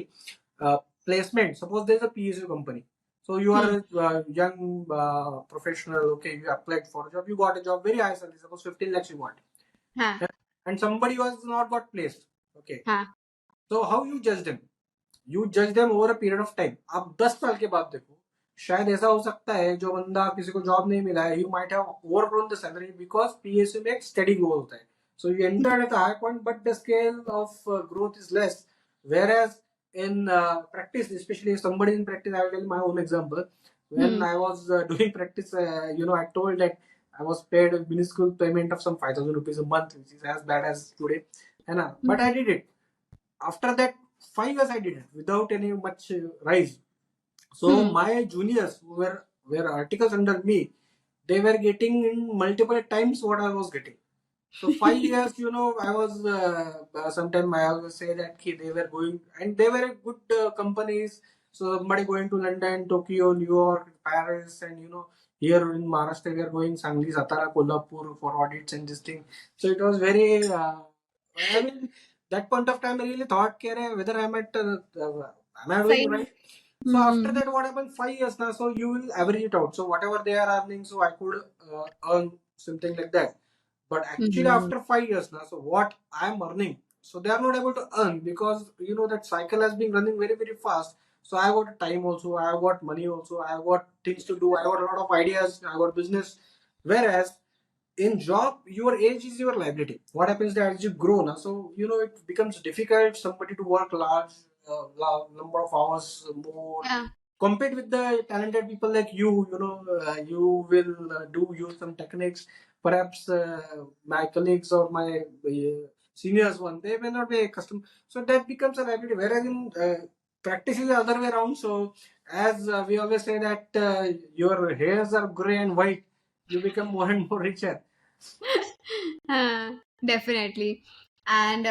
placement, suppose there is a PSU company, so you are hmm. a young professional, okay, you applied for a job, you got a job, very high salary, suppose 15 lakhs you want, हाँ। and somebody was not got placed, okay, हाँ। so how you judge them? You judge them over a period of time. आप 10 साल के बाद देखो, शायद ऐसा हो सकता है जो बंदा किसी को जॉब नहीं मिला है, you might have overgrown the salary because PSU में एक steady growth होता है, so you entered at a high point but the scale of growth is less, whereas in practice, especially if somebody in practice, I will tell you my own example. When hmm. I was doing practice, I told that I was paid a minuscule payment of some 5,000 rupees a month, which is as bad as today, है ना, but I did it. After that 5 years I did it without any much rise. So hmm. my juniors who were articles under me, they were getting in multiple times what I was getting. So 5 years, I was sometime I always say that they were going, and they were good companies. So somebody going to London, Tokyo, New York, Paris, and here in Maharashtra we are going Sangli, Satara, Kolhapur for audits and this thing. So it was very. I mean, that point of time I really thought, whether I'm am I doing सही। right? So after hmm. that, what happened? 5 years now, so you will average it out. So whatever they are earning, so I could earn something like that. But actually, hmm. after 5 years now, so what I'm earning, so they are not able to earn because that cycle has been running very very fast. So I got time also, I got money also, I got things to do, I got a lot of ideas, I got business. Whereas in job, your age is your liability. What happens that as you grow now, so it becomes difficult somebody to work large number of hours more, हाँ। compete with the talented people like you. You will do use some techniques. Perhaps my colleagues or my seniors one, they may not be accustomed. So that becomes a liability. Whereas in practice is the other way around. So as we always say that your hairs are gray and white, you become more and more richer. हाँ, definitely. And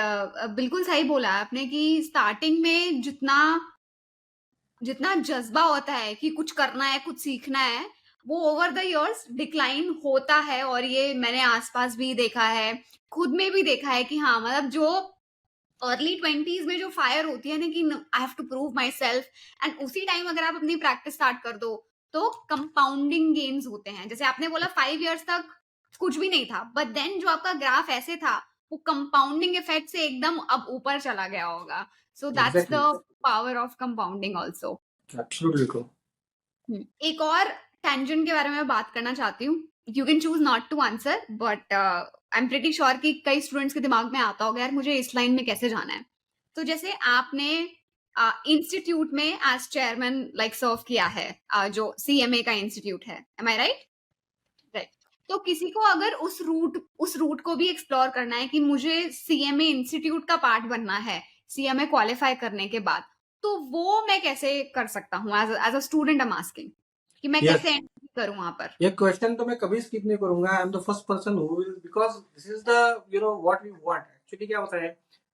बिल्कुल सही बोला आपने कि starting में जितना जितना जज्बा होता है कि कुछ करना है, कुछ सीखना है, वो ओवर द इयर्स डिक्लाइन होता है। और ये मैंने आसपास भी देखा है, खुद में भी देखा है कि हाँ, मतलब जो अर्ली 20s में जो फायर होती है ना कि I have to prove myself, and उसी टाइम अगर आप अपनी प्रैक्टिस स्टार्ट कर दो तो कंपाउंडिंग गेन्स होते हैं। जैसे आपने बोला 5 इयर्स तक कुछ भी नहीं था, बट देन जो आपका ग्राफ ऐसे था, वो कंपाउंडिंग इफेक्ट से एकदम अब ऊपर चला गया होगा। So that's the Exactly. Power of compounding also. Absolutely true. एक और टेंजेंट के बारे में बात करना चाहती हूँ। You can choose not to answer, but I am pretty sure कि कई स्टूडेंट्स के दिमाग में आता होगा यार मुझे इस लाइन में कैसे जाना है। तो जैसे आपने इंस्टीट्यूट में एज चेयरमैन लाइक सर्व किया है, जो सीएमए का इंस्टीट्यूट है, एम आई राइट? राइट। तो किसी को अगर उस रूट को भी एक्सप्लोर करना है कि मुझे सीएमए इंस्टीट्यूट का पार्ट बनना है सीएमए क्वालिफाई करने के बाद, तो वो मैं कैसे कर सकता हूँ? As a student I am asking कि मैं Yes. कैसे एंट्री करूँ वहां पर? ये क्वेश्चन तो मैं कभी स्किप नहीं करूंगा. I am the first person who will, because this is the what we want. Actually क्या होता है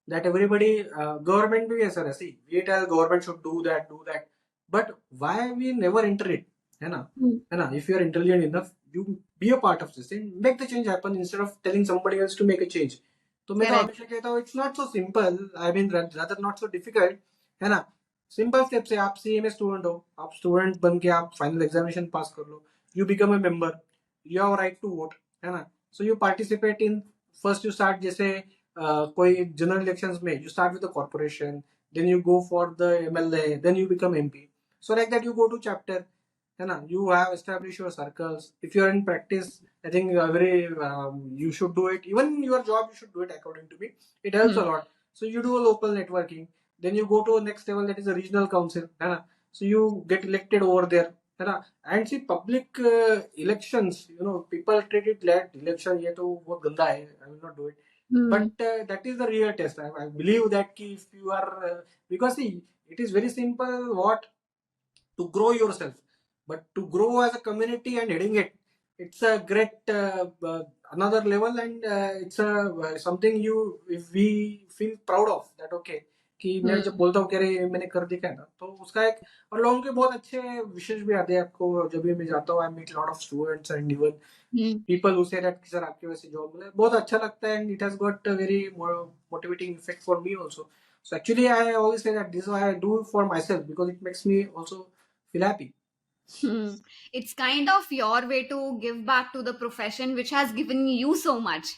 दैट एवरीबडी, गवर्नमेंट भी ऐसा है, see we tell government should do that, but why we never enter it, है ना? है ना? If you are intelligent enough, you be a part of this and make the change happen instead of telling somebody else to make a change. तो मैं तो correct. हमेशा कहता हूँ it's not so simple, I mean rather not so difficult, है ना। Simple step से आप सीएमए स्टूडेंट हो, आप स्टूडेंट बन के आप फाइनल एग्जामिनेशन पास कर लो, you become a member, you have right to vote, है ना। So you participate in, first you start जैसे कोई जनरल इलेक्शंस में you start with the corporation, then you go for the MLA, then you become MP, so like that you go to chapter, है ना, you have established your circles. If you are in practice, I think every you should do it, even your job you should do it, according to me it helps a lot. So you do a local networking, then you go to a next level, that is a regional council, है ना, so you get elected over there, है ना. And see public elections, you know, people treat it like election ये तो बहुत गंदा है, I will not do it. But that is the real test. I believe that ki if you are because see it is very simple what to grow yourself, but to grow as a community and heading it, it's a great another level, and it's a something you, if we feel proud of that, okay, कि मैं जब बोलता हूँ कि अरे मैंने कर दिखा है ना, तो उसका एक, और लोगों के बहुत अच्छे विशेष भी आते हैं आपको जब भी मैं जाता हूँ, I meet lot of students and even people who say that sir आपकी वजह से जॉब मिला, बहुत अच्छा लगता है, and it has got a very motivating effect for me also. So actually I always say that this is why I do for myself, because it makes me also feel happy. It's kind of your way to give back to the profession which has given you so much.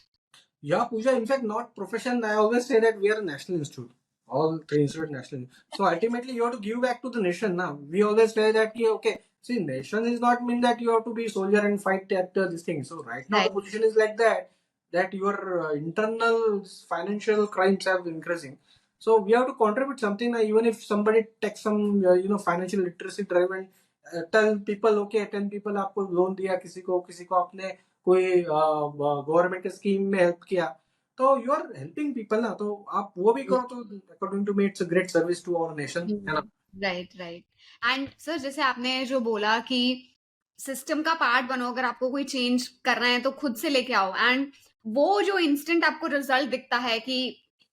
Yeah, Pooja, in fact, not profession. I always say that we are a national institute. All three institute national. So ultimately, you have to give back to the nation. Now we always say that okay, see, nation is not mean that you have to be soldier and fight at this thing. So right now the Right. position is like that your internal financial crimes have increasing. So we have to contribute something. Now, even if somebody takes some financial literacy drive and tell people, okay, 10 people आपको loan दिया, किसी को आपने कोई government के scheme में help किया, तो यू आर हेल्पिंग पीपल ना, तो आप वो भी करो, तो according to me it's a great service to our nation, है ना. Right, right. एंड सर, जैसे आपने जो बोला कि सिस्टम का पार्ट बनो, अगर आपको कोई चेंज करना है तो खुद से लेके आओ. एंड वो जो इंस्टेंट आपको रिजल्ट दिखता है कि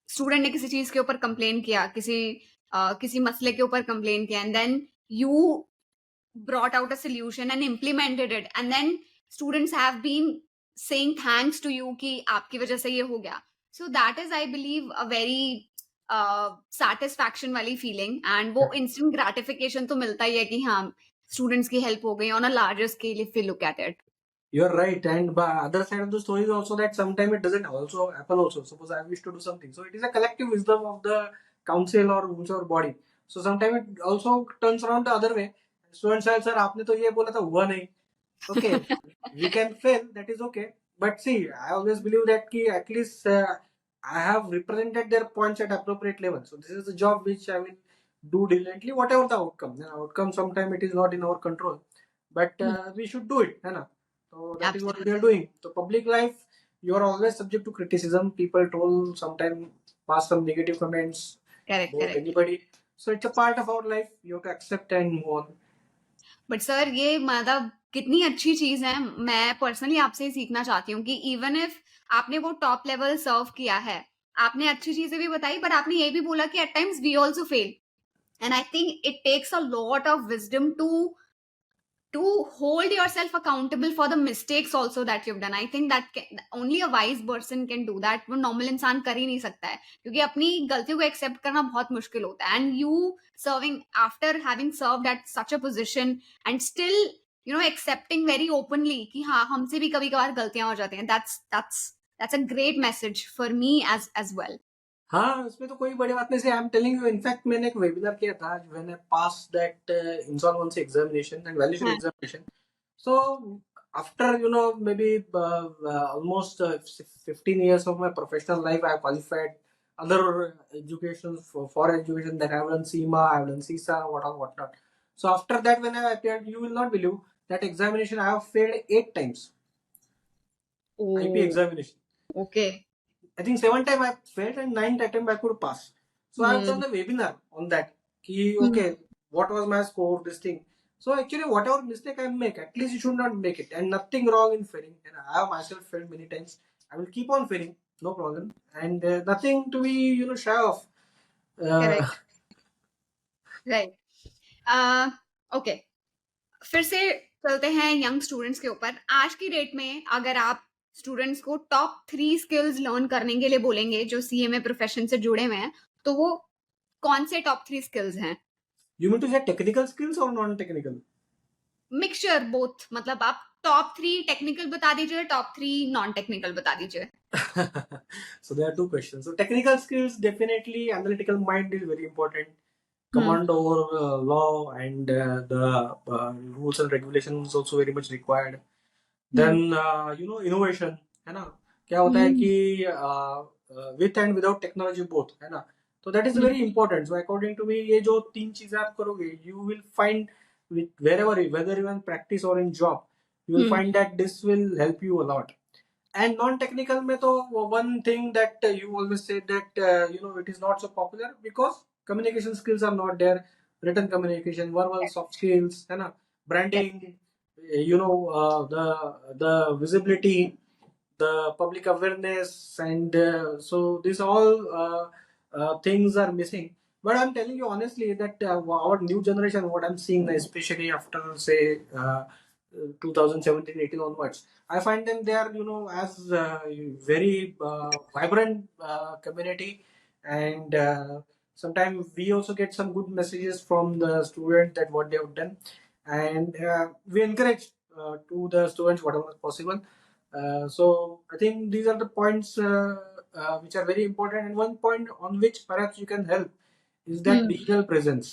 स्टूडेंट ने किसी चीज के ऊपर कंप्लेन किया, किसी मसले के ऊपर कंप्लेन किया, and then you brought out a solution and implemented it, and then students have been saying thanks to you कि आपकी वजह से ये हो गया. So that is, I believe, a very satisfaction वाली feeling, and वो instant gratification तो मिलता ही है कि हाँ, students की help हो गई on a larger scale if we look at it. You're right, and by other side of the story is also that sometimes it doesn't also happen also. Suppose I wish to do something, so it is a collective wisdom of the council or whichever body. So sometimes it also turns around the other way. Students say, sir आपने तो ये बोला था, हुआ नहीं. Okay, we can fail, that is okay, but see, I always believe that ki at least I have represented their points at appropriate level. So this is a job which I will do diligently, whatever the outcome. The outcome sometimes it is not in our control, but we should do it, है ना. So that is what we are doing. So public life, you are always subject to criticism. People troll, sometimes pass some negative comments Correct, about correct. anybody. So it's a part of our life. You have to accept and move on. But sir, ये मतलब कितनी अच्छी चीज है. मैं personally आपसे ही सीखना चाहती हूँ कि इवन इफ आपने वो टॉप लेवल सर्व किया है, आपने अच्छी चीजें भी बताई, बट आपने ये भी बोला कि at times we also fail. And I think it takes a lot of wisdom to hold yourself accountable for the mistakes also that you've done. I think that only a wise person can do that. वो normal इंसान कर ही नहीं सकता है, क्योंकि अपनी गलतियों को accept करना बहुत मुश्किल होता है. And you serving, after having served at such a position and still accepting very openly कि हाँ, हमसे भी कभी कभार गलतियां हो जाती हैं. That's a great message for me as well. हाँ, उसमें तो कोई बड़ी बात नहीं. Say I am telling you, in fact मैंने एक वेबिनार किया था when I pass that insolvency examination and valuation हाँ. Examination. So after maybe almost 15 years of my professional life, I have qualified other education for education, that I have done SEMA, I have done CISA, what not. So after that, when I appeared, you will not believe that examination I have failed 8 times. IP examination. Okay. I think 7 times I failed and 9th attempt I could pass. So I have done a webinar on that. Okay, what was my score, this thing. So actually, whatever mistake I make, at least you should not make it. And nothing wrong in failing. And I have myself failed many times. I will keep on failing, no problem. And nothing to be, shy of. Correct. Right. Okay, फिर से चलते हैं young students के ऊपर. आज की date में अगर आप स्टूडेंट्स को टॉप 3 स्किल्स लर्न करने के लिए बोलेंगे जो सीएमए प्रोफेशन से जुड़े हुए हैं, तो वो कौन से टॉप 3 स्किल्स हैं? यू मीन टू से टेक्निकल स्किल्स और नॉन टेक्निकल? मिक्सचर बोथ, मतलब आप टॉप 3 टेक्निकल बता दीजिए, टॉप 3 नॉन टेक्निकल बता दीजिए। So there are two questions. So technical skills, definitely analytical mind is very important. Hmm Command over law and the rules and regulations is also very much required. Hmm Then innovation, है ना? क्या होता है हम्म कि with and without technology both, है ना? So that is hmm very important. So according to me, ये जो तीन चीजें आप करोगे, you will find with wherever, whether you in practice or in job, you will hmm find that this will help you a lot. And non-technical में तो one thing that you always say that it is not so popular because communication skills are not there. Written communication, verbal, soft skills, है ना? Branding, the visibility, the public awareness, and so these all things are missing. But I'm telling you honestly that our new generation, what I'm seeing, especially after say 2017-18 onwards, I find them they are as very vibrant community, and sometimes we also get some good messages from the student that what they have done, and we encourage to the students whatever possible. So I think these are the points which are very important, and one point on which perhaps you can help is that hmm digital presence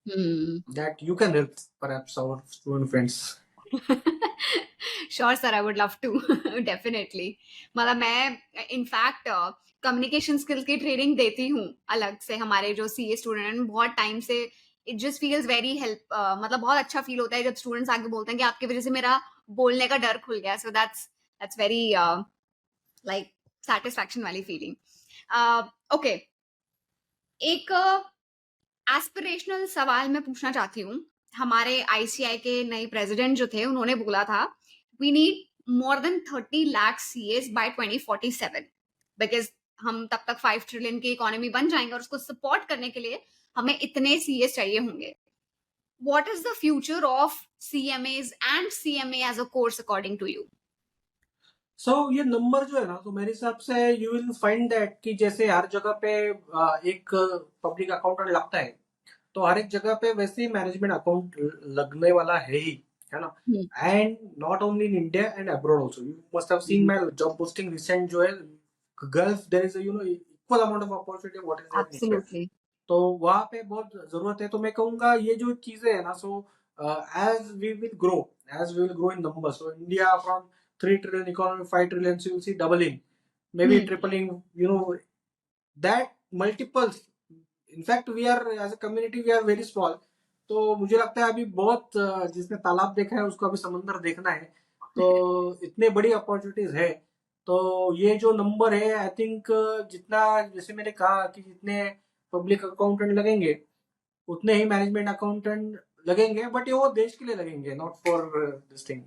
hmm that you can help perhaps our student friends. Sure sir, I would love to definitely. मतलब मैं in fact communication skills की training देती हूँ अलग से हमारे जो CA student हैं बहुत टाइम से। It just feels very help, मतलब बहुत अच्छा फील होता है जब स्टूडेंट्स आके बोलते हैं कि आपकी वजह से मेरा बोलने का डर खुल गया। So that's very like satisfaction वाली फीलिंग। ओके, एक एस्पिरेशनल सवाल मैं पूछना चाहती हूँ। हमारे आईसीआई के नए प्रेसिडेंट जो थे उन्होंने बोला था we need more than 30 lakh CS by 2047 because हम तब तक 5 ट्रिलियन की इकोनॉमी बन जाएंगे और उसको सपोर्ट करने के लिए हमें इतने सीएस चाहिए होंगे। What is the future of CMAs and CMA as a course according to you? So ये नंबर जो है ना, तो मेरे हिसाब से यू विल फाइंड दैट कि जैसे हर जगह पे एक पब्लिक अकाउंटेंट लगता है, तो हर एक जगह पे वैसे ही मैनेजमेंट अकाउंट लगने वाला ही, है ना? And not only in India and abroad also. You must have seen my job posting recent जो है, Gulf there is equal amount of opportunity what is there in India. Absolutely. तो वहां पे बहुत जरूरत है। तो मैं कहूंगा ये जो चीजें है ना, so as we will grow, in number, so India from 3 trillion economy 5 trillion, so you'll see doubling, maybe tripling, that multiples. In fact, we are as a community we are very small. तो मुझे लगता है अभी बहुत जिसने तालाब देखा है उसको अभी समंदर देखना है। तो इतने बड़ी अपॉर्चुनिटीज है। तो ये जो नंबर है, आई थिंक जितना, जैसे मैंने कहा कि जितने पब्लिक अकाउंटेंट लगेंगे उतने ही मैनेजमेंट अकाउंटेंट लगेंगे, बट ये वो देश के लिए लगेंगे, not for this thing.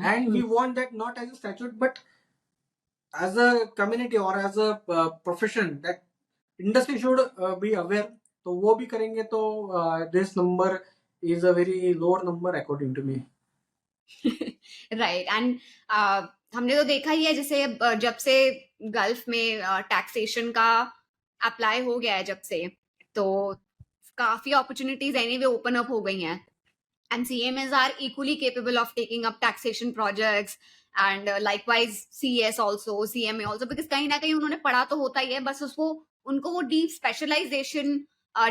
And we want that not as a statute but as a community or as a profession that industry should be aware। तो वो भी करेंगे तो this number is a very lower number according to me। Right and हमने तो देखा ही है जैसे जब से गल्फ में टैक्सेशन का अप्लाई हो गया है जब से, तो काफी अपॉर्चुनिटीज एनीवे ओपन अप हो गई हैं and CMAs are equally capable of taking up taxation projects and likewise CS also, CMA also, because कहीं ना कहीं उन्होंने पढ़ा तो होता ही है, बस उसको उनको वो डीप स्पेशलाइजेशन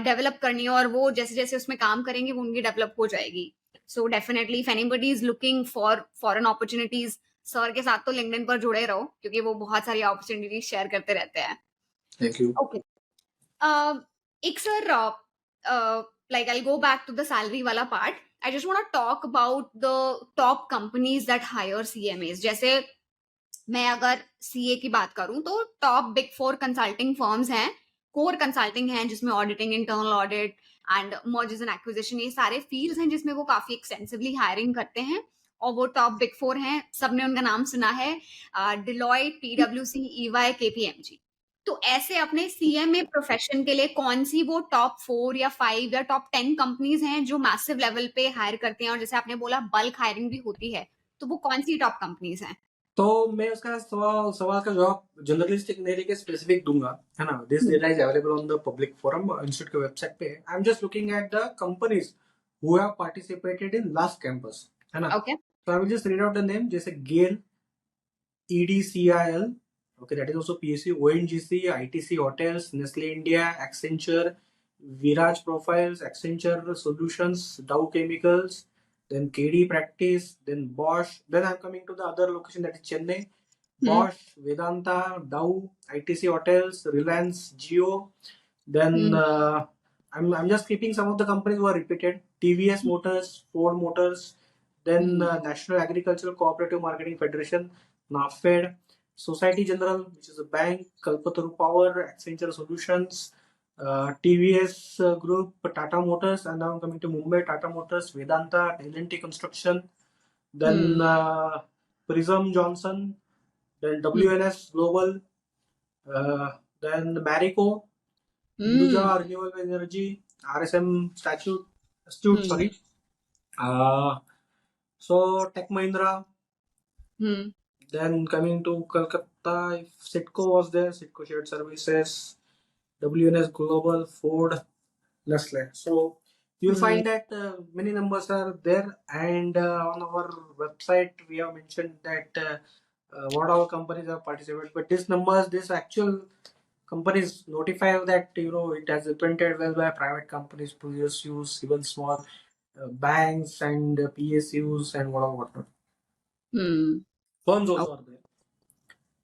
डेवलप करनी है और वो जैसे जैसे उसमें काम करेंगे वो उनकी डेवलप हो जाएगी। So definitely if anybody is looking for foreign opportunities, sir के साथ तो लिंक्डइन पर जुड़े रहो क्योंकि वो बहुत सारी अपॉर्चुनिटीज शेयर करते रहते हैं। Thank you. ओके, एक sir, like I'll go back to the salary वाला part. I just want to talk about the top companies that hire CMAs. जैसे मैं अगर सीए की बात करूं तो टॉप बिग 4 कंसल्टिंग फर्म्स हैं, कोर कंसल्टिंग हैं जिसमें auditing, internal audit and mergers and acquisition, ये सारे फील्ड्स हैं जिसमें वो काफी एक्सटेंसिवली हायरिंग करते हैं और वो टॉप बिग 4 हैं। सबने उनका नाम सुना है, डिलॉयट, पीडब्ल्यूसी, ईवाई, केपीएमजी। तो ऐसे अपने सीएमए प्रोफेशन के लिए कौन सी वो टॉप 4 या 5 या टॉप 10 कंपनीज हैं जो मैसिव लेवल पे हायर करते हैं? और जैसे आपने बोला बल्क हायरिंग भी होती है, तो वो कौन सी टॉप कंपनीज हैं? तो मैं उसका सवाल का जवाब जर्नलिस्टिक नहीं लेके स्पेसिफिक दूंगा, है ना. This hmm, data is available on the public forum institute के वेबसाइट पे. I am just looking at the companies who have participated in last campus, है ना. ओके. तो I will just read out the name, जैसे गेल, EDCIL, okay, that is also PSU, ONGC, ITC Hotels, Nestle India, Accenture, Viraj Profiles, Accenture Solutions, Dow Chemicals, then KD Practice, then Bosch. Then I'm coming to the other location, that is Chennai. Hmm. Bosch, Vedanta, Dow, ITC Hotels, Reliance, Jio. Then hmm. I'm just keeping some of the companies who are repeated. TVS Motors, Ford Motors, then hmm. National Agricultural Cooperative Marketing Federation, NAFED, Society General, which is a bank, Kalpataru Power, Accenture Solutions, TVS Group, Tata Motors, and now I'm coming to Mumbai, Tata Motors, Vedanta, L&T Construction, then hmm. Prism Johnson, then hmm. WNS Global, then Marico, hmm. Hinduja Renewable Energy, RSM Institute, hmm. sorry. Uh, so Tech Mahindra. Hmm. Then coming to Kolkata, if Sitco was there, Sitco Shared Services, WNS Global, Ford, Nestle. So you'll hmm. find that many numbers are there, and on our website we have mentioned that what all companies have participated. But these numbers, this actual companies notify that it has been printed well by private companies, PSUs, even small banks and PSUs and whatnot. Hmm. Firms also are there.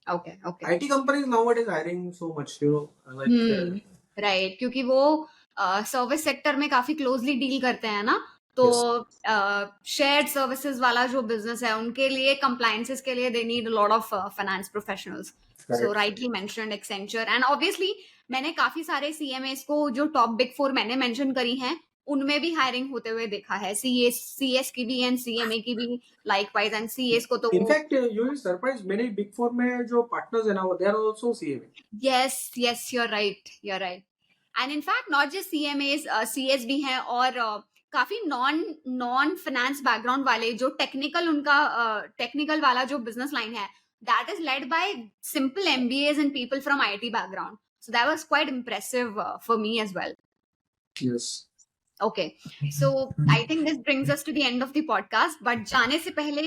Okay. Okay. IT companies nowadays hiring so much, like right, क्योंकि वो service sector में काफी closely deal करते हैं ना, तो yes, shared services वाला जो बिजनेस है उनके लिए कंप्लायंसेस के लिए they need a lot of finance professionals. So correct. Rightly mentioned Accenture and obviously मैंने काफी सारे सीएमएस को जो टॉप बिग फोर मैंने मेंशन करी हैं उनमें भी हायरिंग होते हुए देखा है. सीएस की भी एंड सीएमए की भी लाइकवाइज. एंड सीएस को तो In fact, you will surprise many big four में जो partners है ना, they are also CMA. yes, yes, you're right, you're right. And in fact, not just CMAs, CS भी हैं और काफी नॉन फाइनेंस बैकग्राउंड वाले जो टेक्निकल उनका टेक्निकल वाला जो बिजनेस लाइन है, that is led by simple MBAs and people from IT background. So that was quite impressive for me as well. Yes. Okay, so I think this brings us to the end of the podcast. But जाने से पहले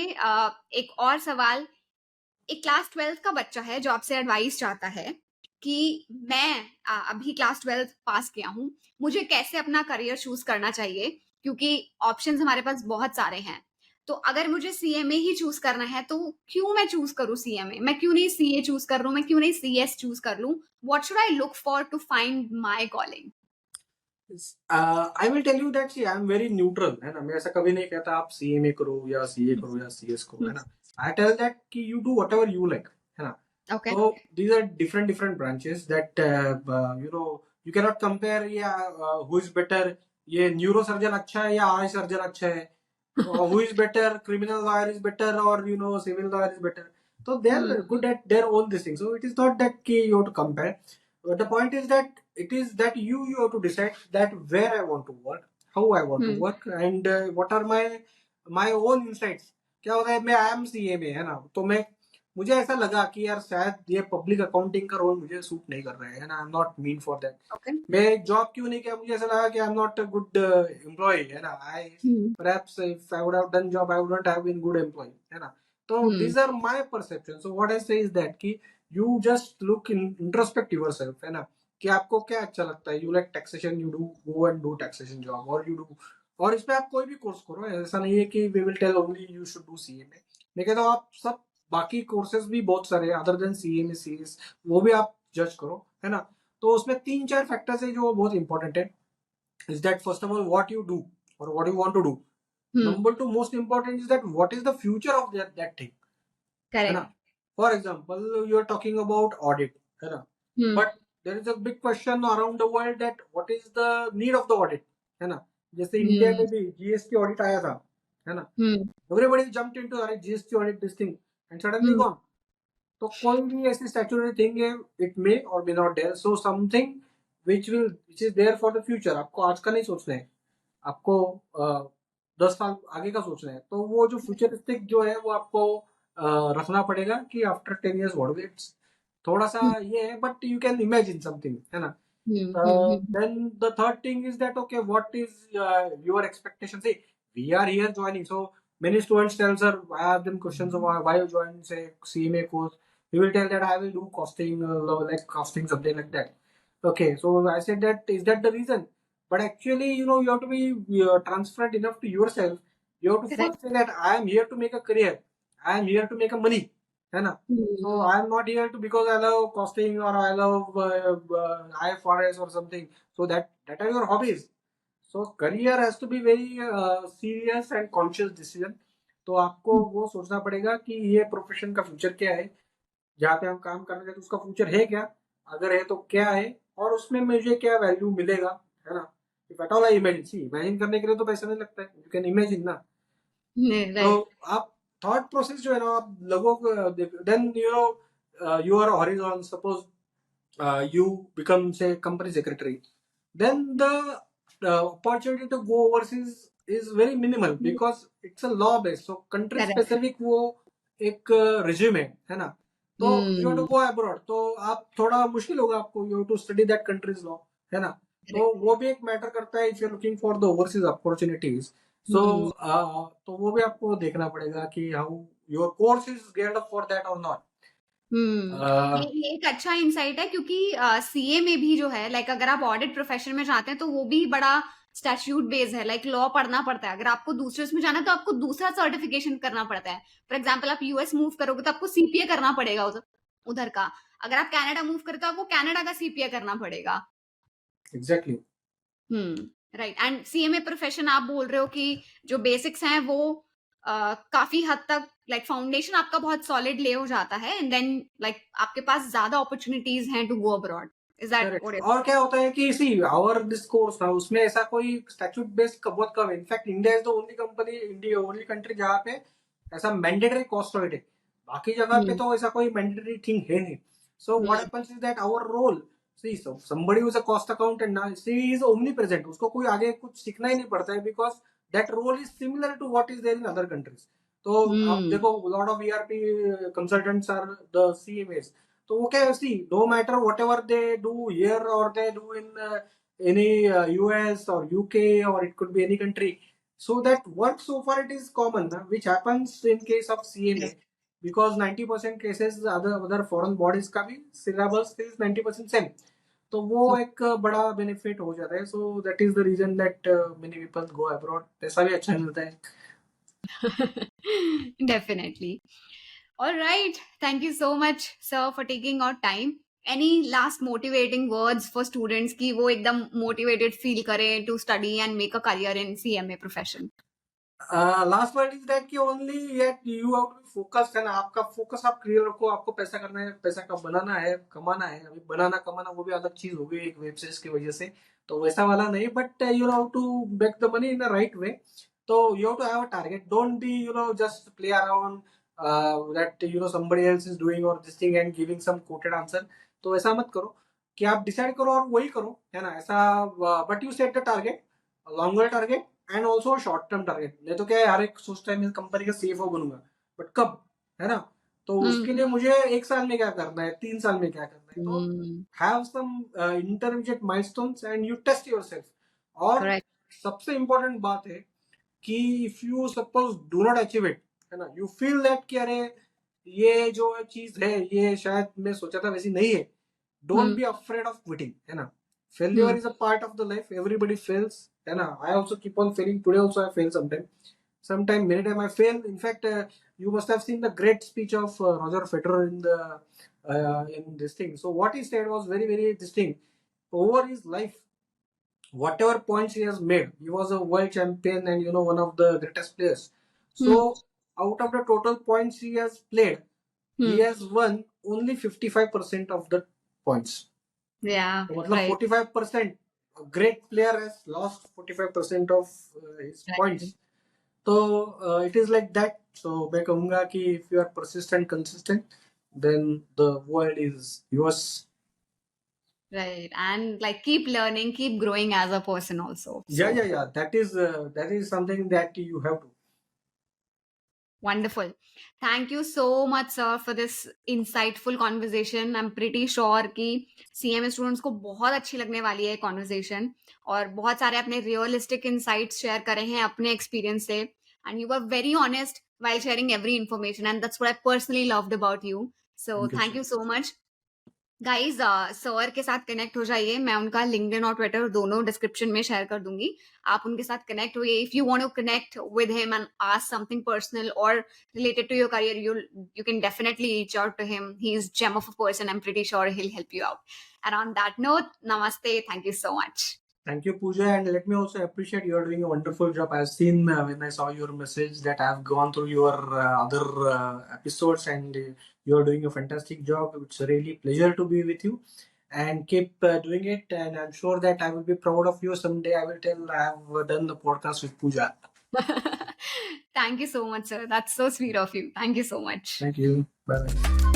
एक और सवाल. एक class 12th का बच्चा है जो आपसे एडवाइस चाहता है कि मैं अभी क्लास 12th पास किया हूँ, मुझे कैसे अपना करियर चूज करना चाहिए, क्योंकि ऑप्शंस हमारे पास बहुत सारे हैं. तो अगर मुझे सीएमए ही चूज करना है तो क्यों मैं चूज करूँ सीएमए, मैं क्यों नहीं सीए चूज कर लूँ, मैं क्यों नहीं सीएस चूज कर लूँ? What should I look for to find my calling? I will tell you that see, I am very neutral, है ना. मैं ऐसा कभी नहीं कहता आप CMA करो या CA करो या CS करो, है ना. I tell that कि you do whatever you like, है ना. Okay. So these are different branches that you cannot compare. Who is better? ये न्यूरो सर्जन अच्छा है या आई सर्जन अच्छा है? Who is better? Criminal lawyer is better or civil lawyer is better? So they are good at their own this thing. So it is not that you have to compare. But the point is that it is that you have to decide that where I want to work, how I want to work, and what are my own insights. क्या होता है, मैं IMCA में, है ना, तो मुझे ऐसा लगा कि यार शायद ये पब्लिक अकाउंटिंग का रोल मुझे सूट नहीं कर रहा है ना. I am not mean for that. Okay. मैं जॉब क्यों नहीं किया, मुझे ऐसा लगा कि I am not a good employ, है ना. आई perhaps if I would have done job I would not have been good employee, है ना. तो these are my perception. So what I say is that कि you just look in introspect yourself, है ना, कि आपको क्या अच्छा लगता है. You like taxation, you do go and do taxation job, or you do, और इसमें आप कोई भी कोर्स करो. ऐसा नहीं है कि we will tell only you should do CMA. मैं कहता हूँ आप सब बाकी कोर्सेज भी बहुत सारे अदर देन CMA CS, वो भी आप जज करो, है ना. तो उसमें 3-4 फैक्टर्स है जो बहुत इंपॉर्टेंट है. Is that first of all what you do और what you want to do. Number 2 most important is that what is the future of that thing, है ना. Correct. For example you are talking about audit, है ना, but there is a big question around the world that what is the need of the audit, है ना. जैसे India में भी GST audit आया था, है ना. एवरीबॉडी जंप्ड इनटू अरे GST audit this thing and suddenly gone. तो कोई भी ऐसी स्टैट्यूटरी थिंग है, इट मे और may not there. So something which is there for the future. आपको आज का नहीं सोचना है, आपको 10 साल आगे का सोचना है, तो वो जो फ्यूचरिस्टिक जो है वो आपको रखना पड़ेगा कि आफ्टर 10 years व्हाट इट्स थोड़ा सा हम्म ये है, but you can imagine something, है ना? हम्म। Then the third thing is that, okay, what is your expectation? See, we are here joining. So many students tell, sir, I have them questions of why you join, say, CMA course. He will tell that I will do costing, like costing, something like that. Okay, so I said that, is that the reason? But actually, you have to be transparent enough to yourself. You have to Correct. first say that I am here to make a career. I am here to make a money. है ना? So hmm I am not here to because I love costing or I love IFRS or something. So that are your hobbies. So career has to be very serious and conscious decision. तो आपको वो सोचना पड़ेगा कि ये profession का future क्या है, जहाँ पे हम काम कर रहे हैं तो उसका फ्यूचर है क्या, अगर है तो क्या है, और उसमें मुझे क्या वैल्यू मिलेगा, है ना? If at all I imagine, see imagine करने के लिए तो पैसा नहीं लगता है, यू कैन इमेजिन ना। तो राइट। आप थॉट प्रोसेस जो है ना, आप लोगों को then you are horizon, suppose you become say company secretary, then the opportunity to go overseas is very minimal because it's a law based, so country correct. specific वो एक resume है ना? तो you have to hmm. Go abroad, तो आप थोड़ा मुश्किल होगा आपको, you have to study that countries law, है ना? तो करेक्ट। वो भी एक मैटर करता है if you are looking for the overseas opportunities. So hmm तो वो भी आपको देखना पड़ेगा कि how your course is geared up for that or not. ये एक अच्छा इंसाइट है क्योंकि सीए में भी जो है लाइक अगर आप ऑडिट प्रोफेशन में जाते हैं तो वो भी बड़ा स्टैट्यूट बेस्ड है, लाइक लॉ पढ़ना पड़ता है। अगर आपको दूसरे उसमें जाना है तो आपको दूसरा सर्टिफिकेशन करना पड़ता है। फॉर एग्जाम्पल आप यूएस मूव करोगे तो आपको सीपीए करना पड़ेगा उधर उधर का। अगर आप कनाडा मूव करें तो आपको कनाडा का सीपीए करना पड़ेगा। Exactly. Right. And CMA profession आप बोल रहे हो कि जो बेसिक्स हैं वो काफी हद तक लाइक फाउंडेशन आपका बहुत सॉलिड ले हो जाता है एंड देन लाइक आपके पास ज्यादा अपॉर्चुनिटीज हैं to go abroad. Is that correct. What? और क्या होता है कि सी आवर दिस कोर्स ना, उसमें ऐसा कोई स्टैट्यूट बेस्ड बहुत कम है। In fact India is the only company, India only country जहाँ पे ऐसा मैंडेटरी कॉस्ट ऑडिट है। बाकी जगह पे हम्म तो ऐसा कोई मैंडेटरी थिंग है नहीं। So what hmm happens is that our role, see somebody who is a cost accountant ना, सी इज ओमनी प्रेजेंट, उसको कोई आगे कुछ सीखना ही नहीं पड़ता है because that role is similar to what is there in other countries. तो आप हम्म देखो, lot of ERP consultants are the CMS. तो वो क्या है, see no matter whatever they do here और they do in any US or UK or it could be any country, so that work so far it is common, which happens in case of CMA, because 90% cases other foreign bodies का भी syllabus is 90% same। तो वो एक बड़ा benefit हो जाता है। So that is the reason that many people go abroad, पैसा भी अच्छा मिलता है। Definitely. All right. Thank you so much, sir, for taking our time. Any last motivating words for students कि वो एकदम motivated feel करें to study and make a career in CMA profession? Last word is that कि only yet you have to be focused, है ना? आपका focus आप clear रखो, आपको पैसा करना है, पैसा कब बनाना है, कमाना है। अभी बनाना कमाना वो भी अलग चीज हो गई एक वेब सीरीज की वजह से, तो वैसा वाला नहीं, but you have to make the money in the right way. तो you have to have a target, don't be just play around that somebody else is doing or this thing and giving some quoted answer। तो ऐसा मत करो कि आप decide करो और वही करो, है ना? ऐसा, but you set the target, longer target and also short term target. नहीं तो क्या है, हर एक सोचता है मैं कंपनी का सीएफओ बनूंगा, बट कब, है ना? तो उसके हम्म लिए मुझे 1 साल में क्या करना है, 3 साल में क्या करना है। तो hmm have some intermediate milestones and you test yourself. और correct। सबसे इंपॉर्टेंट बात है कि if you suppose do not achieve it, है ना, यू फील दैट कि अरे ये जो चीज है ये शायद मैं सोचा था वैसी नहीं है, don't hmm be afraid of quitting, है ना? Failure hmm is a part of the life, everybody fails, है ना? I also keep on failing, today also I fail sometime many time I fail. In fact, you must have seen the great speech of Roger Federer in this thing. So what he said was very very this thing, over his life, whatever points he has made, he was a world champion and one of the greatest players. Hmm So out of the total points he has played, he hmm has won only 55% of the points। yeah तो मतलब right 45%, a great player has lost 45% of his right points। तो it is like that. सो मैं कहूंगा कि if you are persistent consistent, then the world is yours. Right. And like keep learning, keep growing as a person also. Yeah, So yeah, yeah. That is something that you have to. wonderful. Thank you so much, sir, for this insightful conversation. I'm pretty sure कि CMA students को बहुत अच्छी लगने वाली है conversation और बहुत सारे अपने realistic insights share करे हैं अपने experience से. And you were very honest while sharing every information, and that's what I personally loved about you. So Thank you, thank sir. you so much. Guys sir के साथ connect हो जाइए. मैं उनका लिंक्डइन और ट्विटर दोनों description में share कर दूंगी. आप उनके साथ कनेक्ट होइए. If you want to connect with him and ask something personal और related to your career, you can definitely reach out to him. He's gem of a person. I'm pretty sure he'll help you out. And on that note, namaste. Thank you so much. Thank you, Pooja, and let me also appreciate you are doing a wonderful job. I've seen when I saw your message that I've gone through your other episodes, and you are doing a fantastic job. It's a really pleasure to be with you, and keep doing it. And I'm sure that I will be proud of you someday. I will tell I have done the podcast with Pooja. Thank you so much, sir. That's so sweet of you. Thank you so much. Thank you. Bye bye.